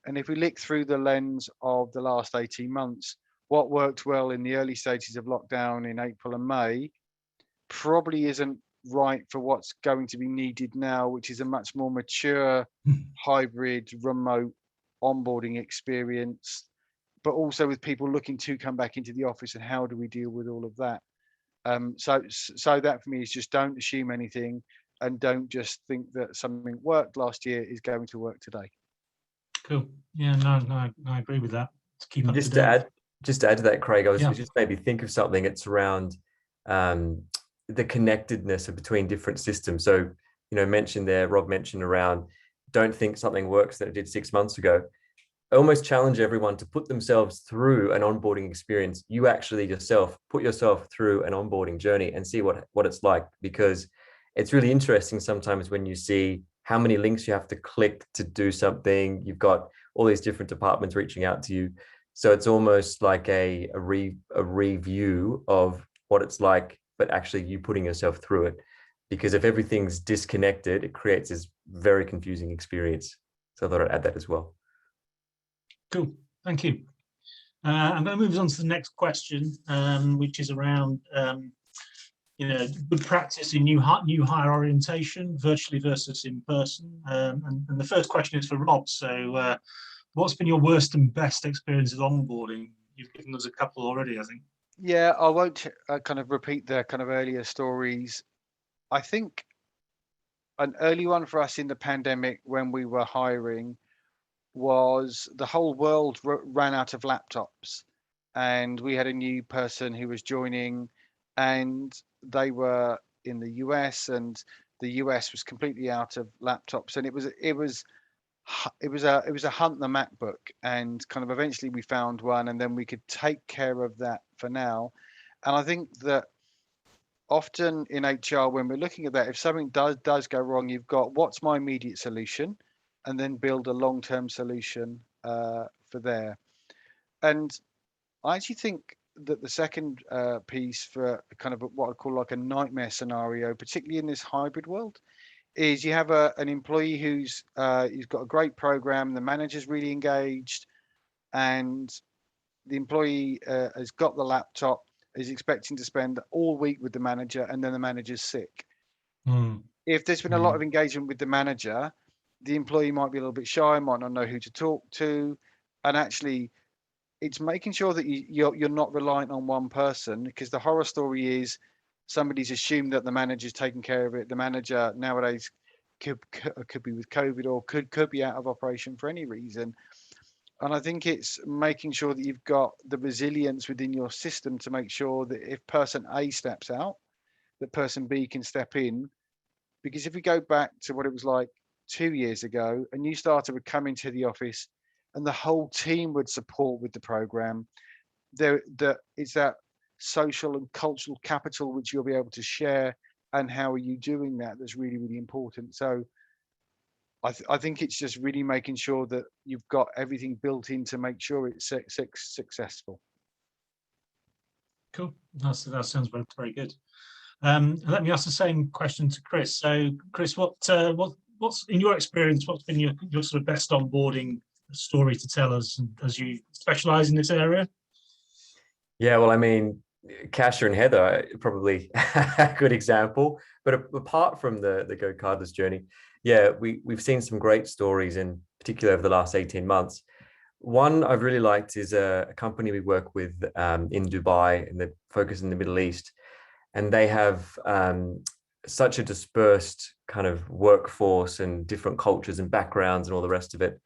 And if we look through the lens of the last 18 months, what worked well in the early stages of lockdown in April and May probably isn't right for what's going to be needed now, which is a much more mature hybrid remote onboarding experience, but also with people looking to come back into the office, and how do we deal with all of that? So that for me is just don't assume anything, and don't just think that something worked last year is going to work today. Cool. Yeah, no, I agree with that. To keep up Just to date. to add to that, Craig, I was just maybe think of something. It's around the connectedness between different systems. So, Rob mentioned around don't think something works that it did 6 months ago. I almost challenge everyone to put themselves through an onboarding experience. You actually yourself put yourself through an onboarding journey and see what it's like, because it's really interesting sometimes when you see how many links you have to click to do something. You've got all these different departments reaching out to you. So it's almost like a review of what it's like, but actually you putting yourself through it. Because if everything's disconnected, it creates this very confusing experience. So I thought I'd add that as well. Cool, thank you. I'm going to move on to the next question, which is around good practice in new hire orientation, virtually versus in person. And the first question is for Rob. So what's been your worst and best experience of onboarding? You've given us a couple already, I think. Yeah, I won't kind of repeat the kind of earlier stories. I think an early one for us in the pandemic when we were hiring was the whole world ran out of laptops, and we had a new person who was joining, and they were in the US, and the US was completely out of laptops, and it was a hunt the MacBook, and kind of eventually we found one, and then we could take care of that for now. And I think that often in HR, when we're looking at that, if something does go wrong, you've got what's my immediate solution, and then build a long-term solution for there. And I actually think that the second piece for kind of what I call like a nightmare scenario, particularly in this hybrid world, is you have an employee who's got a great program, the manager's really engaged, and the employee has got the laptop, is expecting to spend all week with the manager, and then the manager's sick. If there's been a lot of engagement with the manager, the employee might be a little bit shy, might not know who to talk to, and actually it's making sure that you're not reliant on one person, because the horror story is somebody's assumed that the manager's taking care of it. The manager nowadays could be with COVID, or could be out of operation for any reason. And I think it's making sure that you've got the resilience within your system to make sure that if person A steps out, that person B can step in. Because if we go back to what it was like 2 years ago, a new starter would come into the office and the whole team would support with the program, it's that social and cultural capital which you'll be able to share, and how are you doing that, that's really, really important. So I think it's just really making sure that you've got everything built in to make sure it's successful. Cool. That sounds very, very good. Let me ask the same question to Chris. So, Chris, what's in your experience? What's been your sort of best onboarding story to tell us, as you specialise in this area? Yeah, well, I mean, Kasha and Heather are probably a good example. But apart from the GoCardless journey, yeah, we've seen some great stories, in particular over the last 18 months. One I've really liked is a company we work with in Dubai, and they focus in the Middle East. And they have such a dispersed kind of workforce and different cultures and backgrounds and all the rest of it.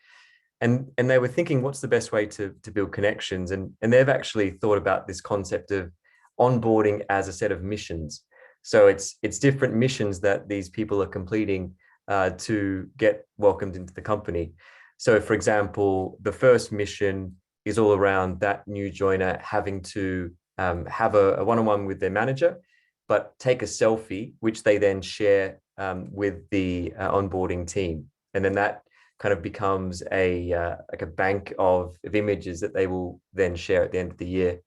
And they were thinking, what's the best way to build connections? And they've actually thought about this concept of onboarding as a set of missions. So it's different missions that these people are completing to get welcomed into the company. So for example, the first mission is all around that new joiner having to have a one-on-one with their manager, but take a selfie, which they then share with the onboarding team. And then that kind of becomes like a bank of images that they will then share at the end of the year.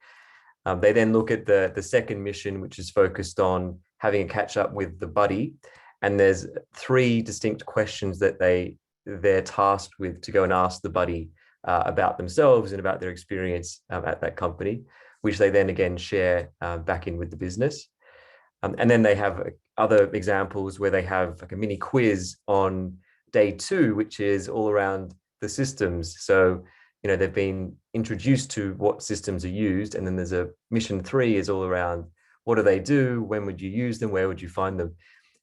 They then look at the second mission, which is focused on having a catch up with the buddy. And there's 3 distinct questions that they're tasked with to go and ask the buddy about themselves and about their experience at that company, which they then again share back in with the business. And then they have other examples where they have like a mini quiz on day 2, which is all around the systems. So, you know, they've been introduced to what systems are used. And then there's a mission 3 is all around what do they do? When would you use them? Where would you find them?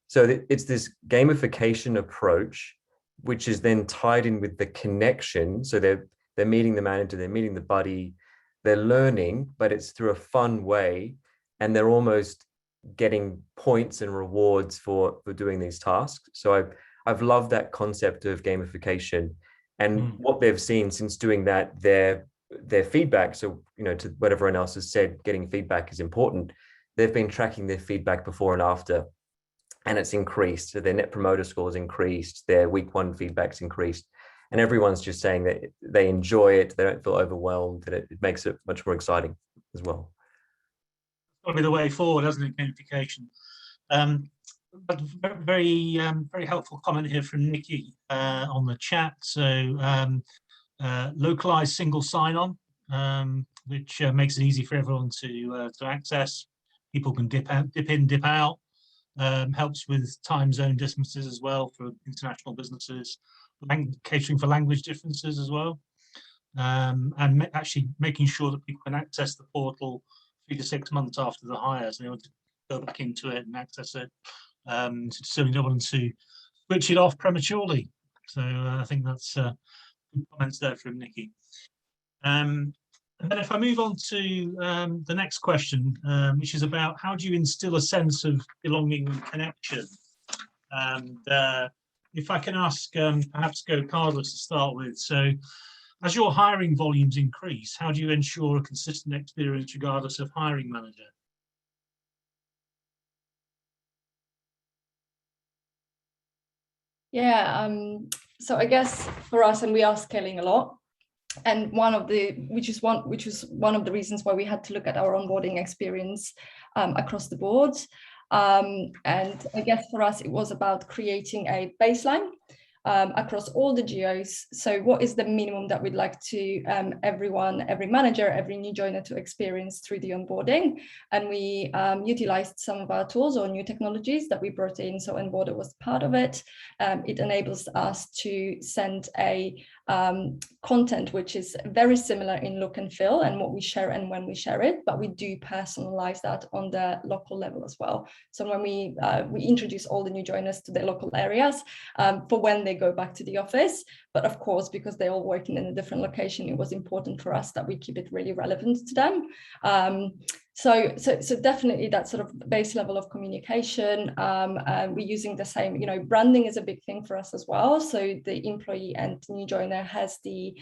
So it's this gamification approach, which is then tied in with the connection. So they're meeting the manager, they're meeting the buddy, they're learning, but it's through a fun way. And they're almost getting points and rewards for doing these tasks. So I've loved that concept of gamification, and what they've seen since doing that, their feedback. So, you know, to what everyone else has said, getting feedback is important. They've been tracking their feedback before and after, and it's increased. So their net promoter score has increased, their week 1 feedback's increased, and everyone's just saying that they enjoy it. They don't feel overwhelmed, and it makes it much more exciting as well. Probably the way forward, hasn't it? Gamification. But very helpful comment here from Nikki on the chat. So localized single sign-on, which makes it easy for everyone to access. People can dip in, dip out. Helps with time zone distances as well for international businesses. Catering for language differences as well. And actually making sure that people can access the portal 3 to 6 months after the hires, and they want to go back into it and access it. So certainly don't want to switch it off prematurely. So I think that's good comments there from Nikki. And then if I move on to the next question, which is about how do you instill a sense of belonging and connection? And if I can ask perhaps GoCardless to start with. So as your hiring volumes increase, how do you ensure a consistent experience regardless of hiring manager? Yeah, so I guess for us, and we are scaling a lot, and which is one of the reasons why we had to look at our onboarding experience across the board. And I guess for us, it was about creating a baseline across all the geos. So what is the minimum that we'd like to every manager, every new joiner to experience through the onboarding? And we utilized some of our tools or new technologies that we brought in. So Enboarder was part of it. It enables us to send a content which is very similar in look and feel and what we share and when we share it, but we do personalize that on the local level as well. So when we introduce all the new joiners to their local areas for when they go back to the office, but of course, because they're all working in a different location, it was important for us that we keep it really relevant to them. So definitely that sort of base level of communication. We're using the same, branding is a big thing for us as well. So the employee and new joiner has the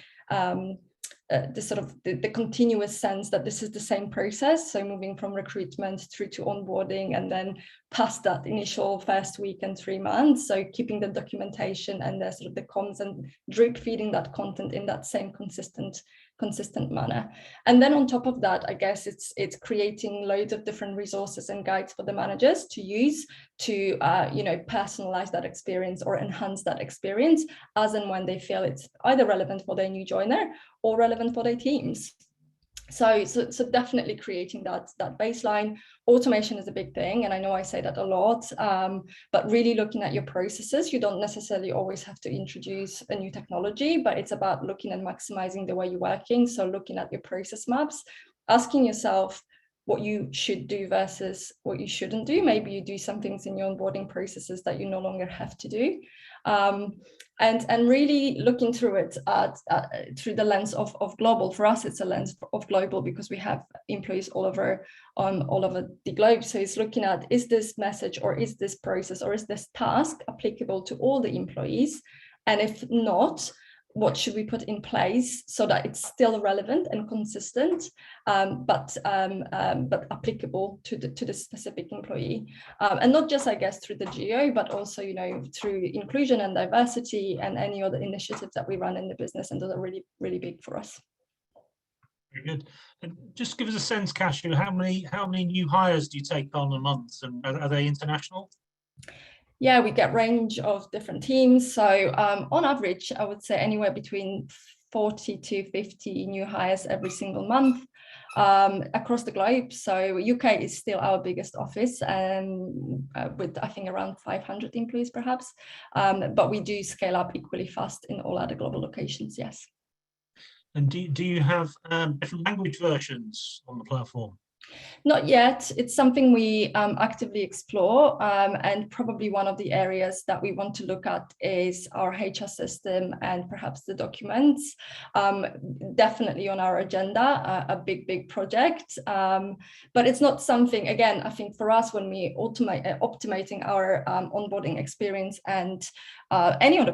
continuous sense that this is the same process. So moving from recruitment through to onboarding and then past that initial first week and 3 months. So keeping the documentation and the sort of the comms and drip feeding that content in that same consistent manner. And then on top of that, I guess it's creating loads of different resources and guides for the managers to use to personalize that experience or enhance that experience as and when they feel it's either relevant for their new joiner or relevant for their teams. So definitely creating that baseline. Automation is a big thing, and I know I say that a lot, but really looking at your processes. You don't necessarily always have to introduce a new technology, but it's about looking and maximizing the way you're working. So looking at your process maps, asking yourself what you should do versus what you shouldn't do. Maybe you do some things in your onboarding processes that you no longer have to do. And really looking through it through the lens of global. For us, it's a lens of global because we have employees all over the globe. So it's looking at, is this message or is this process or is this task applicable to all the employees? And if not, what should we put in place so that it's still relevant and consistent, but applicable to the specific employee, and not just, I guess, through the geo, but also through inclusion and diversity and any other initiatives that we run in the business, and those are really, really big for us. Very good. And just give us a sense, Kasia, how many new hires do you take on a month, and are they international? Yeah, we get range of different teams. So on average, I would say anywhere between 40 to 50 new hires every single month across the globe. So UK is still our biggest office, with I think around 500 employees perhaps. But we do scale up equally fast in all other global locations, yes. And do you have different language versions on the platform? Not yet. It's something we actively explore, and probably one of the areas that we want to look at is our HR system and perhaps the documents. Definitely on our agenda, a big project, but it's not something, again, I think for us, when we optimizing our onboarding experience and any other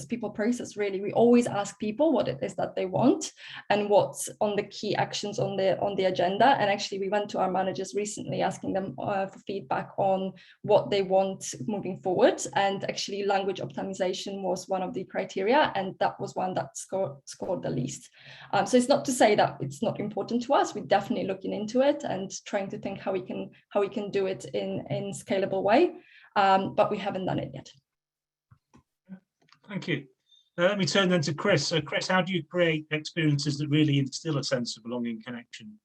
people process, really, we always ask people what it is that they want and what's on the key actions on the agenda. And actually, we went to our managers recently asking them for feedback on what they want moving forward. And actually, language optimization was one of the criteria, and that was one that scored the least. So it's not to say that it's not important to us. We're definitely looking into it and trying to think how we can do it in scalable way, but we haven't done it yet. Thank you. Let me turn then to Chris. So Chris, how do you create experiences that really instill a sense of belonging, connection,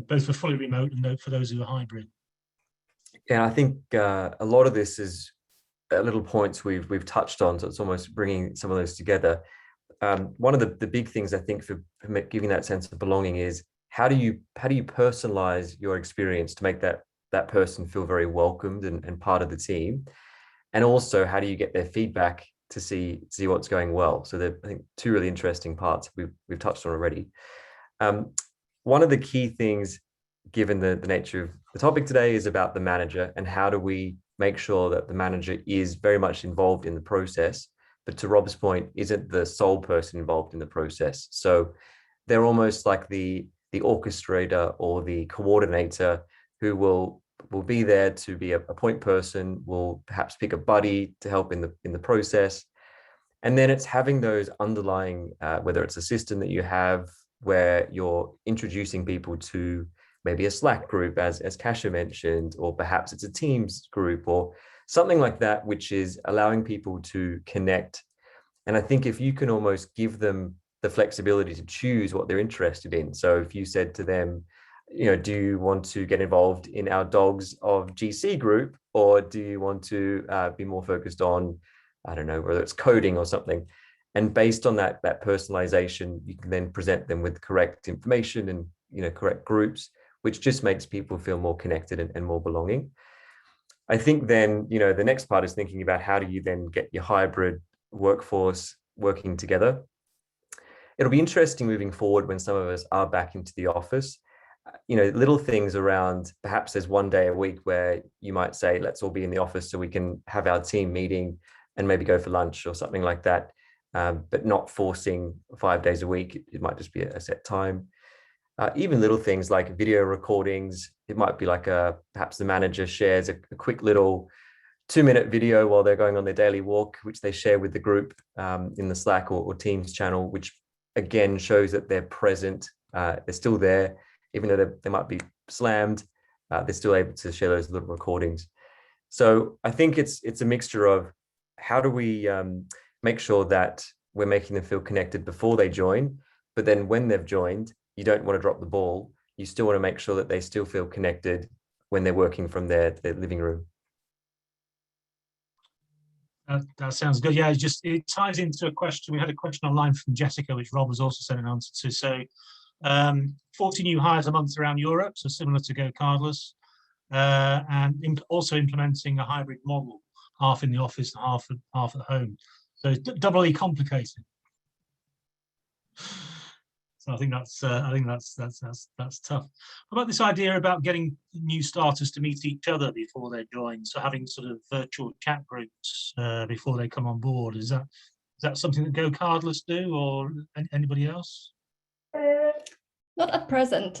both for fully remote and for those who are hybrid? Yeah, I think a lot of this is little points we've touched on, so it's almost bringing some of those together. One of the big things I think for giving that sense of belonging is how do you personalize your experience to make that person feel very welcomed and part of the team? And also, how do you get their feedback to see what's going well? So there, I think, two really interesting parts we've touched on already. One of the key things, given the nature of the topic today, is about the manager and how do we make sure that the manager is very much involved in the process, but to Rob's point, isn't the sole person involved in the process. So they're almost like the orchestrator or the coordinator who will be there to be a point person, will perhaps pick a buddy to help in the process. And then it's having those underlying, whether it's a system that you have where you're introducing people to maybe a Slack group, as Kasia mentioned, or perhaps it's a Teams group or something like that, which is allowing people to connect. And I think if you can almost give them the flexibility to choose what they're interested in. So if you said to them, do you want to get involved in our Dogs of GC group, or do you want to be more focused on, I don't know, whether it's coding or something? And based on that personalization, you can then present them with correct information and correct groups, which just makes people feel more connected and more belonging. I think then, the next part is thinking about how do you then get your hybrid workforce working together. It'll be interesting moving forward when some of us are back into the office. Little things around, perhaps there's one day a week where you might say, let's all be in the office so we can have our team meeting and maybe go for lunch or something like that. But not forcing 5 days a week. It might just be a set time. Even little things like video recordings. It might be like perhaps the manager shares a quick little 2-minute video while they're going on their daily walk, which they share with the group in the Slack or Teams channel, which again shows that they're present. They're still there, even though they might be slammed. They're still able to share those little recordings. So I think it's a mixture of how do we make sure that we're making them feel connected before they join, but then when they've joined, you don't want to drop the ball. You still want to make sure that they still feel connected when they're working from their living room. That sounds good. Yeah, it ties into a question. We had a question online from Jessica, which Rob was also sent an answer to. So 40 new hires a month around Europe, so similar to GoCardless, and also implementing a hybrid model, half in the office and half at home. So it's doubly complicated. So I think that's tough. What about this idea about getting new starters to meet each other before they join? So having sort of virtual chat groups before they come on board. Is that something that GoCardless do, or anybody else? Not at present.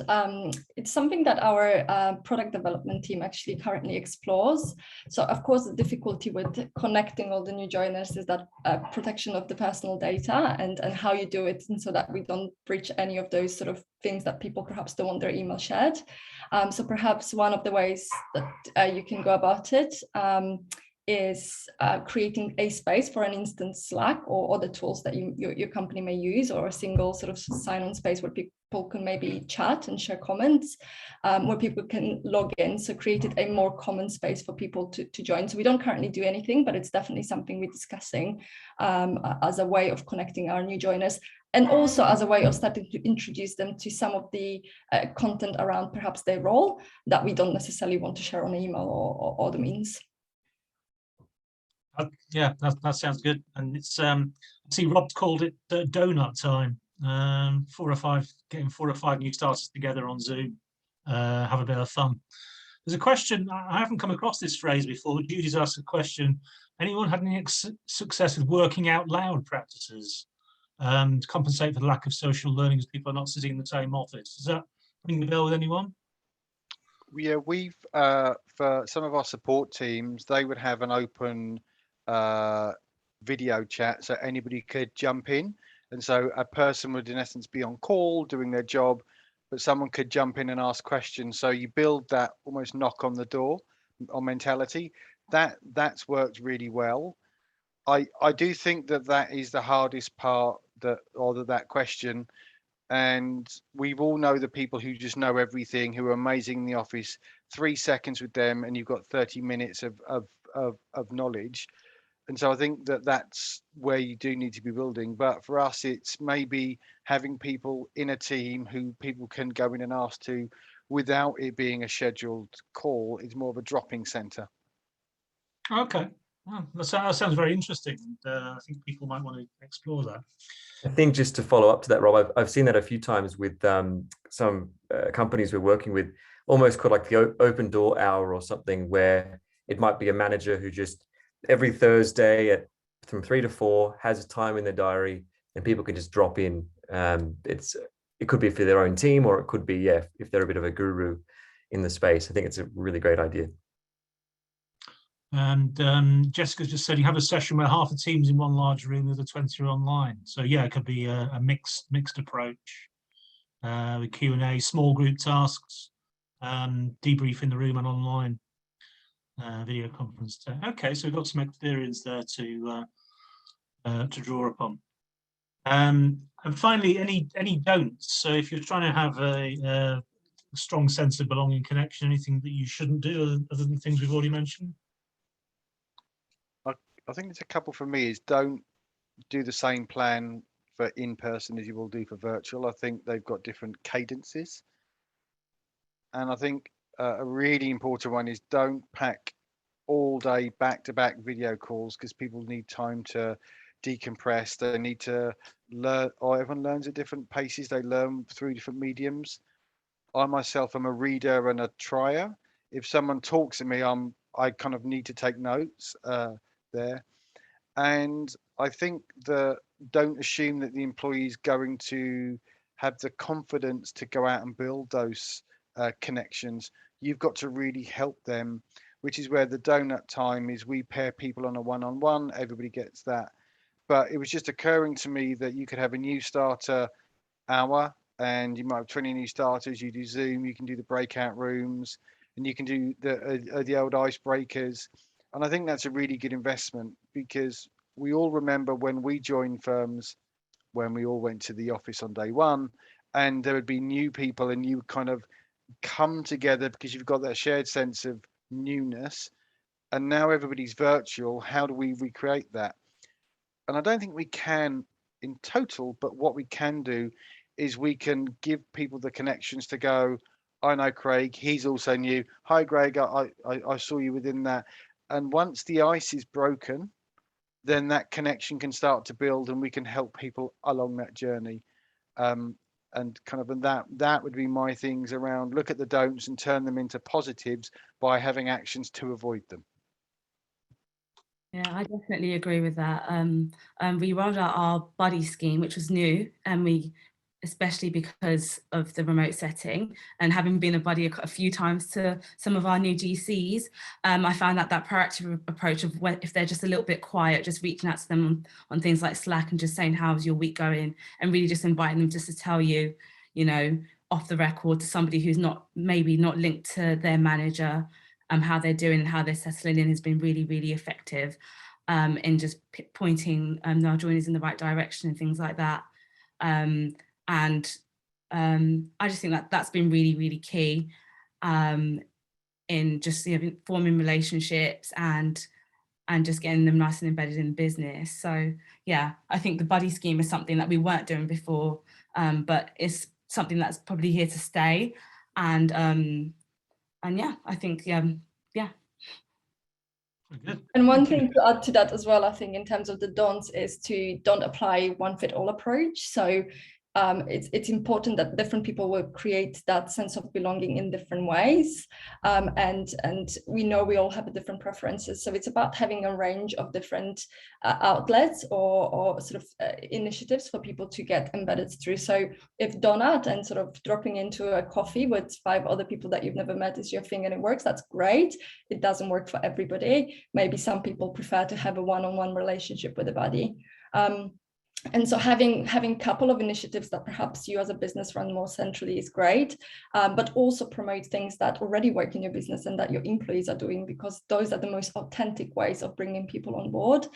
It's something that our product development team actually currently explores. So of course, the difficulty with connecting all the new joiners is that protection of the personal data and how you do it, and so that we don't breach any of those sort of things that people perhaps don't want their email shared. So perhaps one of the ways that you can go about it is creating a space for an instant Slack or other tools that your company may use, or a single sort of sign-on space where people can maybe chat and share comments, where people can log in. So created a more common space for people to join. So we don't currently do anything, but it's definitely something we're discussing as a way of connecting our new joiners, and also as a way of starting to introduce them to some of the content around perhaps their role that we don't necessarily want to share on email or other means. Yeah, that sounds good. And it's I see Rob's called it donut time. getting 4 or 5 new starters together on Zoom, have a bit of fun. There's a question, I haven't come across this phrase before. Judy's asked a question. Anyone had any success with working out loud practices to compensate for the lack of social learning as people are not sitting in the same office? Does that ring the bell with anyone? Yeah, we've for some of our support teams, they would have an open video chat, so anybody could jump in, and so a person would in essence be on call doing their job, but someone could jump in and ask questions. So you build that almost knock on the door on mentality. That's worked really well. I do think that is the hardest part, that question. And we all know the people who just know everything, who are amazing in the office. 3 seconds with them and you've got 30 minutes of knowledge. And so I think that that's where you do need to be building. But for us, it's maybe having people in a team who people can go in and ask to without it being a scheduled call. It's more of a dropping center. Okay. Well, that sounds very interesting. I think people might want to explore that. I think just to follow up to that, Rob, I've seen that a few times with some companies we're working with, almost called like the open door hour or something, where it might be a manager who just every Thursday from 3 to 4 has a time in their diary and people can just drop in. It could be for their own team, or it could be, if they're a bit of a guru in the space. I think it's a really great idea. And Jessica's just said you have a session where half the team's in one large room, the other 20 are online. So yeah, it could be a mixed approach with Q&A, small group tasks, debrief in the room and online video conference. Okay, so we've got some experience there to draw upon. And finally, any don'ts? So if you're trying to have a strong sense of belonging, connection, anything that you shouldn't do other than things we've already mentioned? I think there's a couple for me. Is don't do the same plan for in-person as you will do for virtual. I think they've got different cadences. And I think a really important one is don't pack all day back-to-back video calls, because people need time to decompress. They need to learn, or everyone learns at different paces. They learn through different mediums. I myself am a reader and a trier. If someone talks at me, I kind of need to take notes there. And I think that don't assume that the employee is going to have the confidence to go out and build those connections. You've got to really help them, which is where the donut time is. We pair people on a one-on-one, everybody gets that. But it was just occurring to me that you could have a new starter hour and you might have 20 new starters. You do Zoom, you can do the breakout rooms, and you can do the old icebreakers. And I think that's a really good investment, because we all remember when we joined firms, when we all went to the office on day one, and there would be new people and you kind of come together because you've got that shared sense of newness. And now everybody's virtual. How do we recreate that? And I don't think we can in total, but what we can do is we can give people the connections to go, I know Craig, he's also new. Hi, Greg, I saw you within that. And once the ice is broken, then that connection can start to build and we can help people along that journey. And kind of, and that would be my things around, look at the don'ts and turn them into positives by having actions to avoid them. Yeah, I definitely agree with that. We rolled out our buddy scheme, which was new, and we, especially because of the remote setting and having been a buddy a few times to some of our new GCs, I found that proactive approach of if they're just a little bit quiet, just reaching out to them on things like Slack and just saying, how's your week going? And really just inviting them just to tell you, off the record, to somebody who's maybe not linked to their manager, how they're doing and how they're settling in has been really, really effective in just pointing our joiners in the right direction and things like that. And I just think that that's been really, really key in just forming relationships and just getting them nice and embedded in the business. So yeah, I think the buddy scheme is something that we weren't doing before, but it's something that's probably here to stay. And yeah, I think yeah. And one thing to add to that as well, I think, in terms of the don'ts, is to don't apply one fit all approach. So it's important that different people will create that sense of belonging in different ways, and we know we all have different preferences, so it's about having a range of different outlets or sort of initiatives for people to get embedded through. So if donut and sort of dropping into a coffee with 5 other people that you've never met is your thing and it works, that's great. It doesn't work for everybody. Maybe some people prefer to have a one-on-one relationship with a buddy. And so having a couple of initiatives that perhaps you as a business run more centrally is great, but also promote things that already work in your business and that your employees are doing, because those are the most authentic ways of bringing people on board.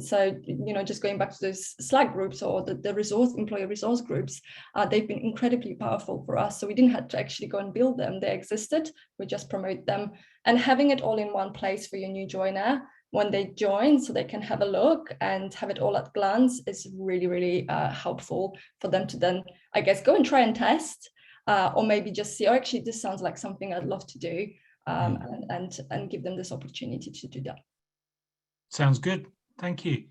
So, just going back to those Slack groups or the employee resource groups, they've been incredibly powerful for us. So we didn't have to actually go and build them. They existed. We just promote them. And having it all in one place for your new joiner when they join, so they can have a look and have it all at glance, is really, really helpful for them to then, I guess, go and try and test, or maybe just see, oh, actually, this sounds like something I'd love to do, and give them this opportunity to do that. Sounds good. Thank you.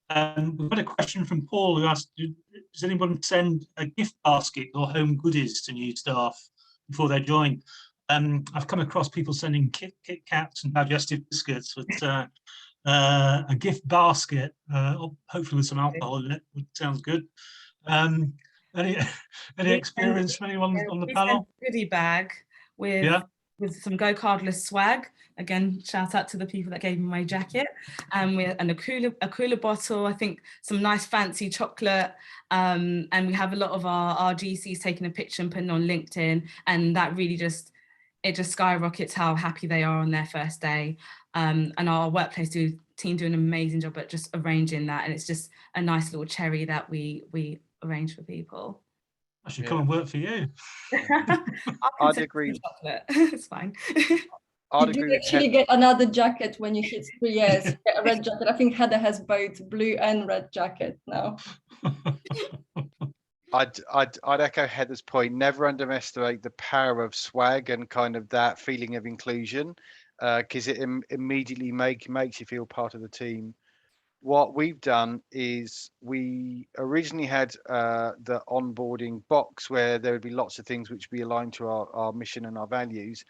We've got a question from Paul who asked, does anyone send a gift basket or home goodies to new staff before they join? I've come across people sending Kit Kats and digestive biscuits, but a gift basket, hopefully with some alcohol in it, sounds good. Any experience from anyone on the panel? Goodie bag with some GoCardless swag. Again, shout out to the people that gave me my jacket, and a cooler bottle. I think some nice fancy chocolate, and we have a lot of our GCs taking a picture and putting on LinkedIn, and that really just skyrockets how happy they are on their first day. And our workplace team do an amazing job at just arranging that, and it's just a nice little cherry that we arrange for people. I should come and work for you. I'd agree. It's fine. I'd you agree do actually get another jacket when you hit 3 years. You get a red jacket. I think Heather has both blue and red jacket now. I'd echo Heather's point. Never underestimate the power of swag and kind of that feeling of inclusion, because it immediately makes you feel part of the team. What we've done is we originally had the onboarding box where there would be lots of things which would be aligned to our mission and our values,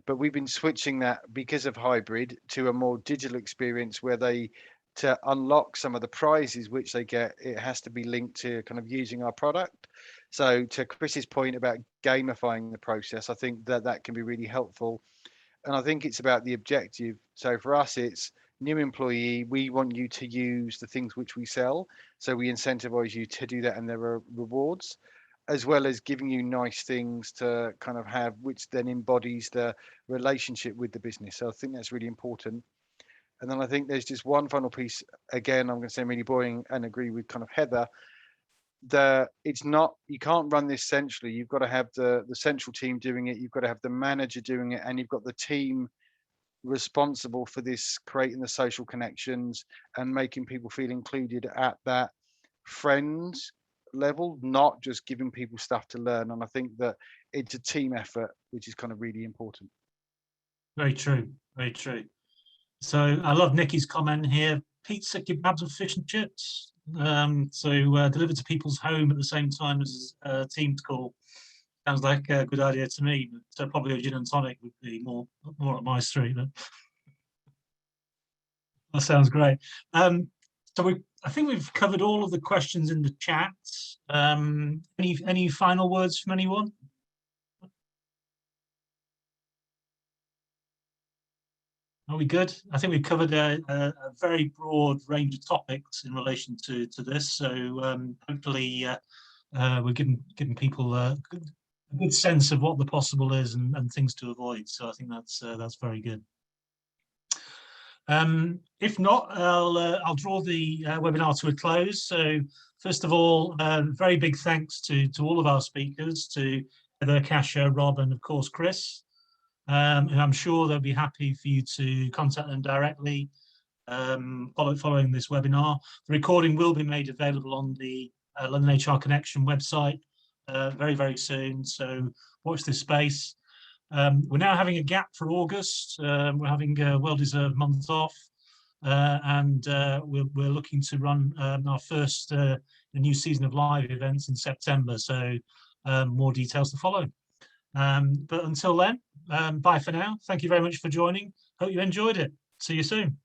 but we've been switching that because of hybrid to a more digital experience where to unlock some of the prizes which they get, it has to be linked to kind of using our product. So to Chris's point about gamifying the process, I think that can be really helpful. And I think it's about the objective. So for us, it's new employee, we want you to use the things which we sell. So we incentivize you to do that, and there are rewards, as well as giving you nice things to kind of have, which then embodies the relationship with the business. So I think that's really important. And then I think there's just one final piece. Again, I'm going to say really boring and agree with kind of Heather. It's not, you can't run this centrally. You've got to have the central team doing it. You've got to have the manager doing it, and you've got the team responsible for this, creating the social connections and making people feel included at that friends level, not just giving people stuff to learn. And I think that it's a team effort, which is kind of really important. Very true, very true. So I love Nikki's comment here, pizza, kebabs and fish and chips. Delivered to people's home at the same time as a Teams call. Sounds like a good idea to me, but probably a gin and tonic would be more up my street. But that sounds great. I think we've covered all of the questions in the chat. Any final words from anyone? Are we good? I think we've covered a very broad range of topics in relation to this. So hopefully we're giving people a good sense of what the possible is and things to avoid. So I think that's very good. If not, I'll draw the webinar to a close. So first of all, very big thanks to all of our speakers, to Heather, Kasia, Rob, and of course Chris. And I'm sure they'll be happy for you to contact them directly following this webinar. The recording will be made available on the London HR Connection website very, very soon. So watch this space. We're now having a gap for August. We're having a well-deserved month off, and we're looking to run our first new season of live events in September. So more details to follow. But until then, bye for now. Thank you very much for joining. Hope you enjoyed it. See you soon.